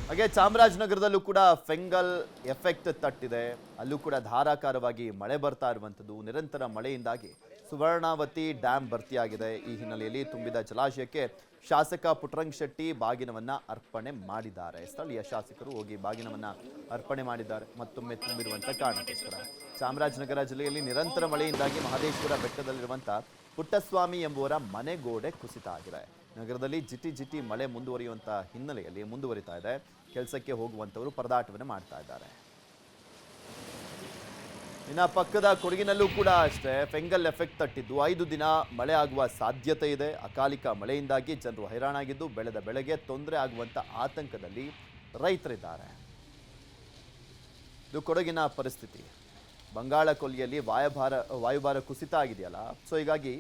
ಹಾಗೆ ಚಾಮರಾಜನಗರದಲ್ಲೂ ಕೂಡ ಫೆಂಗಲ್ ಎಫೆಕ್ಟ್ ತಟ್ಟಿದೆ. ಅಲ್ಲೂ ಕೂಡ ಧಾರಾಕಾರವಾಗಿ ಮಳೆ ಬರ್ತಾ ಇರುವಂಥದ್ದು. ನಿರಂತರ ಮಳೆಯಿಂದಾಗಿ ಸುವರ್ಣಾವತಿ ಡ್ಯಾಮ್ ಭರ್ತಿಯಾಗಿದೆ. ಈ ಹಿನ್ನೆಲೆಯಲ್ಲಿ ತುಂಬಿದ ಜಲಾಶಯಕ್ಕೆ ಶಾಸಕ ಪುಟ್ಟರಂಗ ಶೆಟ್ಟಿ ಬಾಗಿನವನ್ನು ಅರ್ಪಣೆ ಮಾಡಿದ್ದಾರೆ. ಸ್ಥಳೀಯ ಶಾಸಕರು ಹೋಗಿ ಬಾಗಿನವನ್ನು ಅರ್ಪಣೆ ಮಾಡಿದ್ದಾರೆ. ಮತ್ತೊಮ್ಮೆ ತುಂಬಿರುವಂಥ ಕಾರಣಕ್ಕೋಸ್ಕರ ಚಾಮರಾಜನಗರ ಜಿಲ್ಲೆಯಲ್ಲಿ ನಿರಂತರ ಮಳೆಯಿಂದಾಗಿ ಮಹದೇಶ್ವರ ಬೆಟ್ಟದಲ್ಲಿರುವಂಥ ಪುಟ್ಟಸ್ವಾಮಿ ಎಂಬುವರ ಮನೆಗೋಡೆ ಕುಸಿತ ಆಗಿದೆ. ನಗರದಲ್ಲಿ ಜಿಟಿ ಮಳೆ ಮುಂದುವರಿಯುವಂಥ ಹಿನ್ನೆಲೆಯಲ್ಲಿ ಮುಂದುವರಿತಾ ಇದೆ. ಕೆಲಸಕ್ಕೆ ಹೋಗುವಂಥವರು ಪರದಾಟವನ್ನು ಮಾಡ್ತಾ ಇದ್ದಾರೆ. ಇನ್ನು ಪಕ್ಕದ ಕೊಡಗಿನಲ್ಲೂ ಕೂಡ ಅಷ್ಟೇ ಫೆಂಗಲ್ ಎಫೆಕ್ಟ್ ತಟ್ಟಿದ್ದು 5 ದಿನ ಮಳೆ ಆಗುವ ಸಾಧ್ಯತೆ ಇದೆ. ಅಕಾಲಿಕ ಮಳೆಯಿಂದಾಗಿ ಜನರು ಹೈರಾಣಾಗಿದ್ದು ಬೆಳೆದ ಬೆಳೆಗೆ ತೊಂದರೆ ಆಗುವಂಥ ಆತಂಕದಲ್ಲಿ ರೈತರಿದ್ದಾರೆ. ಇದು ಕೊಡಗಿನ ಪರಿಸ್ಥಿತಿ. ಬಂಗಾಳ ಕೊಲ್ಲಿಯಲ್ಲಿ ವಾಯುಭಾರ ಕುಸಿತ ಆಗಿದೆಯಲ್ಲ, ಸೊ ಹೀಗಾಗಿ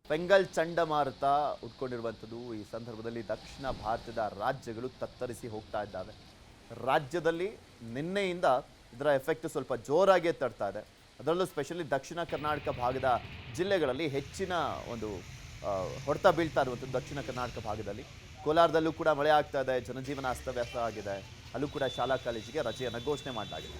ಫೆಂಗಲ್ ಚಂಡಮಾರುತ ಉಟ್ಕೊಂಡಿರುವಂಥದ್ದು. ಈ ಸಂದರ್ಭದಲ್ಲಿ ದಕ್ಷಿಣ ಭಾರತದ ರಾಜ್ಯಗಳು ತತ್ತರಿಸಿ ಹೋಗ್ತಾ ಇದ್ದಾವೆ. ರಾಜ್ಯದಲ್ಲಿ ನಿನ್ನೆಯಿಂದ ಇದರ ಎಫೆಕ್ಟ್ ಸ್ವಲ್ಪ ಜೋರಾಗಿ ತಡ್ತಾ ಇದೆ. ಅದರಲ್ಲೂ ಸ್ಪೆಷಲಿ ದಕ್ಷಿಣ ಕರ್ನಾಟಕ ಭಾಗದ ಜಿಲ್ಲೆಗಳಲ್ಲಿ ಹೆಚ್ಚಿನ ಒಂದು ಹೊಡೆತ ಬೀಳ್ತಾ ಇರುವಂಥದ್ದು. ದಕ್ಷಿಣ ಕರ್ನಾಟಕ ಭಾಗದಲ್ಲಿ ಕೋಲಾರದಲ್ಲೂ ಕೂಡ ಮಳೆ ಆಗ್ತಾ ಇದೆ, ಜನಜೀವನ ಅಸ್ತವ್ಯಸ್ತ ಆಗಿದೆ. ಅಲ್ಲೂ ಕೂಡ ಶಾಲಾ ಕಾಲೇಜಿಗೆ ರಜೆಯನ್ನು ಘೋಷಣೆ ಮಾಡಲಾಗಿದೆ.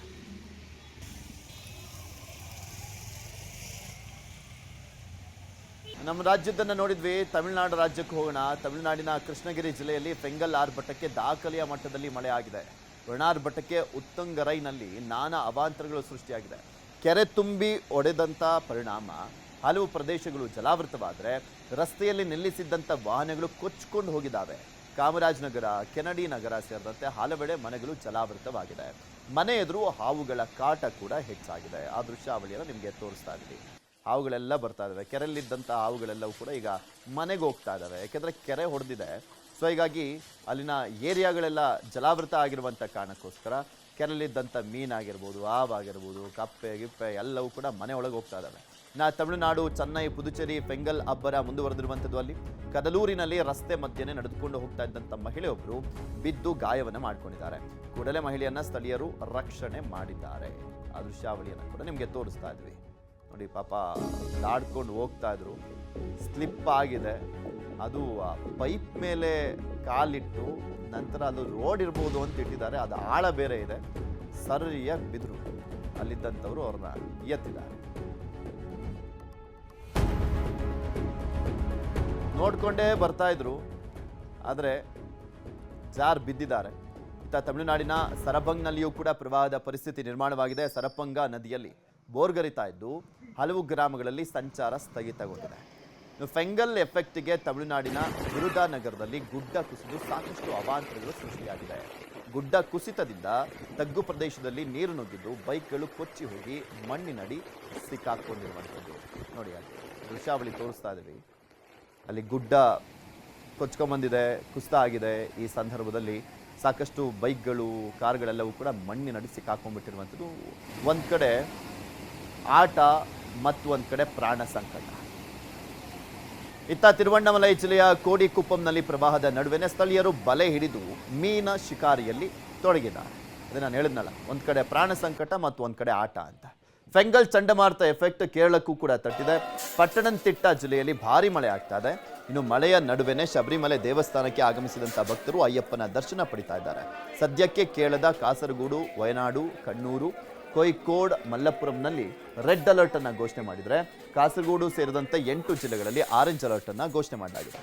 ನಮ್ಮ ರಾಜ್ಯದನ್ನು ನೋಡಿದ್ವಿ, ತಮಿಳುನಾಡು ರಾಜ್ಯಕ್ಕೆ ಹೋಗೋಣ. ತಮಿಳುನಾಡಿನ ಕೃಷ್ಣಗಿರಿ ಜಿಲ್ಲೆಯಲ್ಲಿ ಫೆಂಗಲ್ ಆರ್ಭಟಕ್ಕೆ ದಾಖಲೆಯ ಮಟ್ಟದಲ್ಲಿ ಮಳೆ ಆಗಿದೆ. ವರ್ಣಾರ್ಭಟಕ್ಕೆ ಉತ್ತಂಗರೈನಲ್ಲಿ ನಾನಾ ಅವಾಂತರಗಳು ಸೃಷ್ಟಿಯಾಗಿದೆ. ಕೆರೆ ತುಂಬಿ ಒಡೆದಂಥ ಪರಿಣಾಮ ಹಲವು ಪ್ರದೇಶಗಳು ಜಲಾವೃತವಾದರೆ ರಸ್ತೆಯಲ್ಲಿ ನಿಲ್ಲಿಸಿದ್ದಂಥ ವಾಹನಗಳು ಕೊಚ್ಚಿಕೊಂಡು ಹೋಗಿದ್ದಾವೆ. ಕಾಮರಾಜನಗರ, ಕೆನಡಿ ನಗರ ಸೇರಿದಂತೆ ಹಲವೆಡೆ ಮನೆಗಳು ಜಲಾವೃತವಾಗಿದೆ. ಮನೆ ಎದುರು ಹಾವುಗಳ ಕಾಟ ಕೂಡ ಹೆಚ್ಚಾಗಿದೆ. ಆ ದೃಶ್ಯಾವಳಿಯನ್ನು ನಿಮಗೆ ತೋರಿಸ್ತಾ ಇದ್ದೀವಿ. ಹಾವುಗಳೆಲ್ಲ ಬರ್ತಾ ಇದ್ದಾವೆ. ಕೆರೆಯಲ್ಲಿದ್ದಂಥ ಹಾವುಗಳೆಲ್ಲವೂ ಕೂಡ ಈಗ ಮನೆಗೆ ಹೋಗ್ತಾ ಇದ್ದಾವೆ. ಯಾಕೆಂದರೆ ಕೆರೆ ಹೊಡೆದಿದೆ. ಸೊ ಹೀಗಾಗಿ ಅಲ್ಲಿನ ಏರಿಯಾಗಳೆಲ್ಲ ಜಲಾವೃತ ಆಗಿರುವಂಥ ಕಾರಣಕ್ಕೋಸ್ಕರ ಕೆರೆಯಲ್ಲಿದ್ದಂಥ ಮೀನಾಗಿರ್ಬೋದು, ಹಾವಾಗಿರ್ಬೋದು, ಕಪ್ಪೆ ಗಿಪ್ಪೆ ಎಲ್ಲವೂ ಕೂಡ ಮನೆ ಒಳಗೆ ಹೋಗ್ತಾ ಇದ್ದಾವೆ. ತಮಿಳುನಾಡು, ಚೆನ್ನೈ, ಪುದುಚೇರಿ ಫೆಂಗಲ್ ಅಬ್ಬರ ಮುಂದುವರೆದಿರುವಂಥದ್ದು. ಅಲ್ಲಿ ಕದಲೂರಿನಲ್ಲಿ ರಸ್ತೆ ಮಧ್ಯೆ ನಡೆದುಕೊಂಡು ಹೋಗ್ತಾ ಇದ್ದಂಥ ಮಹಿಳೆಯೊಬ್ಬರು ಬಿದ್ದು ಗಾಯವನ್ನು ಮಾಡ್ಕೊಂಡಿದ್ದಾರೆ. ಕೂಡಲೇ ಮಹಿಳೆಯನ್ನ ಸ್ಥಳೀಯರು ರಕ್ಷಣೆ ಮಾಡಿದ್ದಾರೆ. ಆ ದೃಶ್ಯಾವಳಿಯನ್ನು ಕೂಡ ನಿಮಗೆ ತೋರಿಸ್ತಾ ಇದ್ವಿ. ನೋಡಿ, ಪಾಪ ದಾಡ್ಕೊಂಡು ಹೋಗ್ತಾ ಇದ್ರು, ಸ್ಲಿಪ್ ಆಗಿದೆ. ಅದು ಪೈಪ್ ಮೇಲೆ ಕಾಲಿಟ್ಟು ನಂತರ ಅದು ರೋಡ್ ಇರ್ಬೋದು ಅಂತ ಇಟ್ಟಿದ್ದಾರೆ. ಅದು ಆಳ ಬೇರೆ ಇದೆ. ಸರಿಯಾಗಿ ಬಿದ್ರು. ಅಲ್ಲಿದ್ದಂಥವ್ರು ಅವ್ರನ್ನ ಎತ್ತಿದ್ದಾರೆ. ನೋಡ್ಕೊಂಡೇ ಬರ್ತಾ ಇದ್ರು, ಆದರೆ ಜಾರ್ ಬಿದ್ದಿದ್ದಾರೆ. ಇತ್ತ ತಮಿಳುನಾಡಿನ ಸರಪಂಗ್ನಲ್ಲಿಯೂ ಕೂಡ ಪ್ರವಾಹದ ಪರಿಸ್ಥಿತಿ ನಿರ್ಮಾಣವಾಗಿದೆ. ಸರಪಂಗ ನದಿಯಲ್ಲಿ ಬೋರ್ಗರಿತಾ ಇದ್ದು ಹಲವು ಗ್ರಾಮಗಳಲ್ಲಿ ಸಂಚಾರ ಸ್ಥಗಿತಗೊಂಡಿದೆ. ಫೆಂಗಲ್ ಎಫೆಕ್ಟ್ಗೆ ತಮಿಳುನಾಡಿನ ವಿರುಧಾನಗರದಲ್ಲಿ ಗುಡ್ಡ ಕುಸಿದು ಸಾಕಷ್ಟು ಅವಾಂತರಗಳು ಸೃಷ್ಟಿಯಾಗಿದೆ. ಗುಡ್ಡ ಕುಸಿತದಿಂದ ತಗ್ಗು ಪ್ರದೇಶದಲ್ಲಿ ನೀರು ನುಗ್ಗಿದ್ದು ಬೈಕ್ಗಳು ಕೊಚ್ಚಿ ಹೋಗಿ ಮಣ್ಣಿನಡಿ ಸಿಕ್ಕಾಕೊಂಡಿರುವಂಥದ್ದು. ನೋಡಿ, ಅಲ್ಲಿ ದೃಶ್ಯಾವಳಿ ತೋರಿಸ್ತಾ ಇದ್ದೀವಿ. ಅಲ್ಲಿ ಗುಡ್ಡ ಕೊಚ್ಕೊಂಬಂದಿದೆ, ಕುಸಿತ ಆಗಿದೆ. ಈ ಸಂದರ್ಭದಲ್ಲಿ ಸಾಕಷ್ಟು ಬೈಕ್ಗಳು, ಕಾರ್ಗಳೆಲ್ಲವೂ ಕೂಡ ಮಣ್ಣಿನಡಿ ಸಿಕ್ಕಾಕೊಂಡ್ಬಿಟ್ಟಿರುವಂಥದ್ದು. ಒಂದು ಕಡೆ ಆಟ ಮತ್ತು ಒಂದು ಕಡೆ ಪ್ರಾಣ ಸಂಕಟ. ಇತ್ತ ತಿರುವಣ್ಣಾಮಲೈ ಜಿಲ್ಲೆಯ ಕೋಡಿಕುಪ್ಪಂನಲ್ಲಿ ಪ್ರವಾಹದ ನಡುವೆನೇ ಸ್ಥಳೀಯರು ಬಲೆ ಹಿಡಿದು ಮೀನ ಶಿಕಾರಿಯಲ್ಲಿ ತೊಡಗಿದ್ದಾರೆ. ಅದೇ ನಾನು ಹೇಳಿದ್ನಲ್ಲ, ಒಂದು ಕಡೆ ಪ್ರಾಣ ಸಂಕಟ ಮತ್ತು ಒಂದು ಕಡೆ ಆಟ ಅಂತ. ಫೆಂಗಲ್ ಚಂಡಮಾರುತ ಎಫೆಕ್ಟ್ ಕೇರಳಕ್ಕೂ ಕೂಡ ತಟ್ಟಿದೆ. ಪಟ್ಟಣಂತಿಟ್ಟ ಜಿಲ್ಲೆಯಲ್ಲಿ ಭಾರಿ ಮಳೆ ಆಗ್ತಾ ಇದೆ. ಇನ್ನು ಮಳೆಯ ನಡುವೆನೇ ಶಬರಿಮಲೆ ದೇವಸ್ಥಾನಕ್ಕೆ ಆಗಮಿಸಿದಂಥ ಭಕ್ತರು ಅಯ್ಯಪ್ಪನ ದರ್ಶನ ಪಡಿತಾ ಇದ್ದಾರೆ. ಸದ್ಯಕ್ಕೆ ಕೇರಳದ ಕಾಸರಗೋಡು, ವಯನಾಡು, ಕಣ್ಣೂರು, ಕೋಯಿಕೋಡ್, ಮಲ್ಲಪುರಂನಲ್ಲಿ ರೆಡ್ ಅಲರ್ಟ್ ಅನ್ನು ಘೋಷಣೆ ಮಾಡಿದರೆ ಕಾಸರಗೋಡು ಸೇರಿದಂತೆ 8 ಜಿಲ್ಲೆಗಳಲ್ಲಿ ಆರೆಂಜ್ ಅಲರ್ಟ್ ಅನ್ನು ಘೋಷಣೆ ಮಾಡಲಾಗಿದೆ.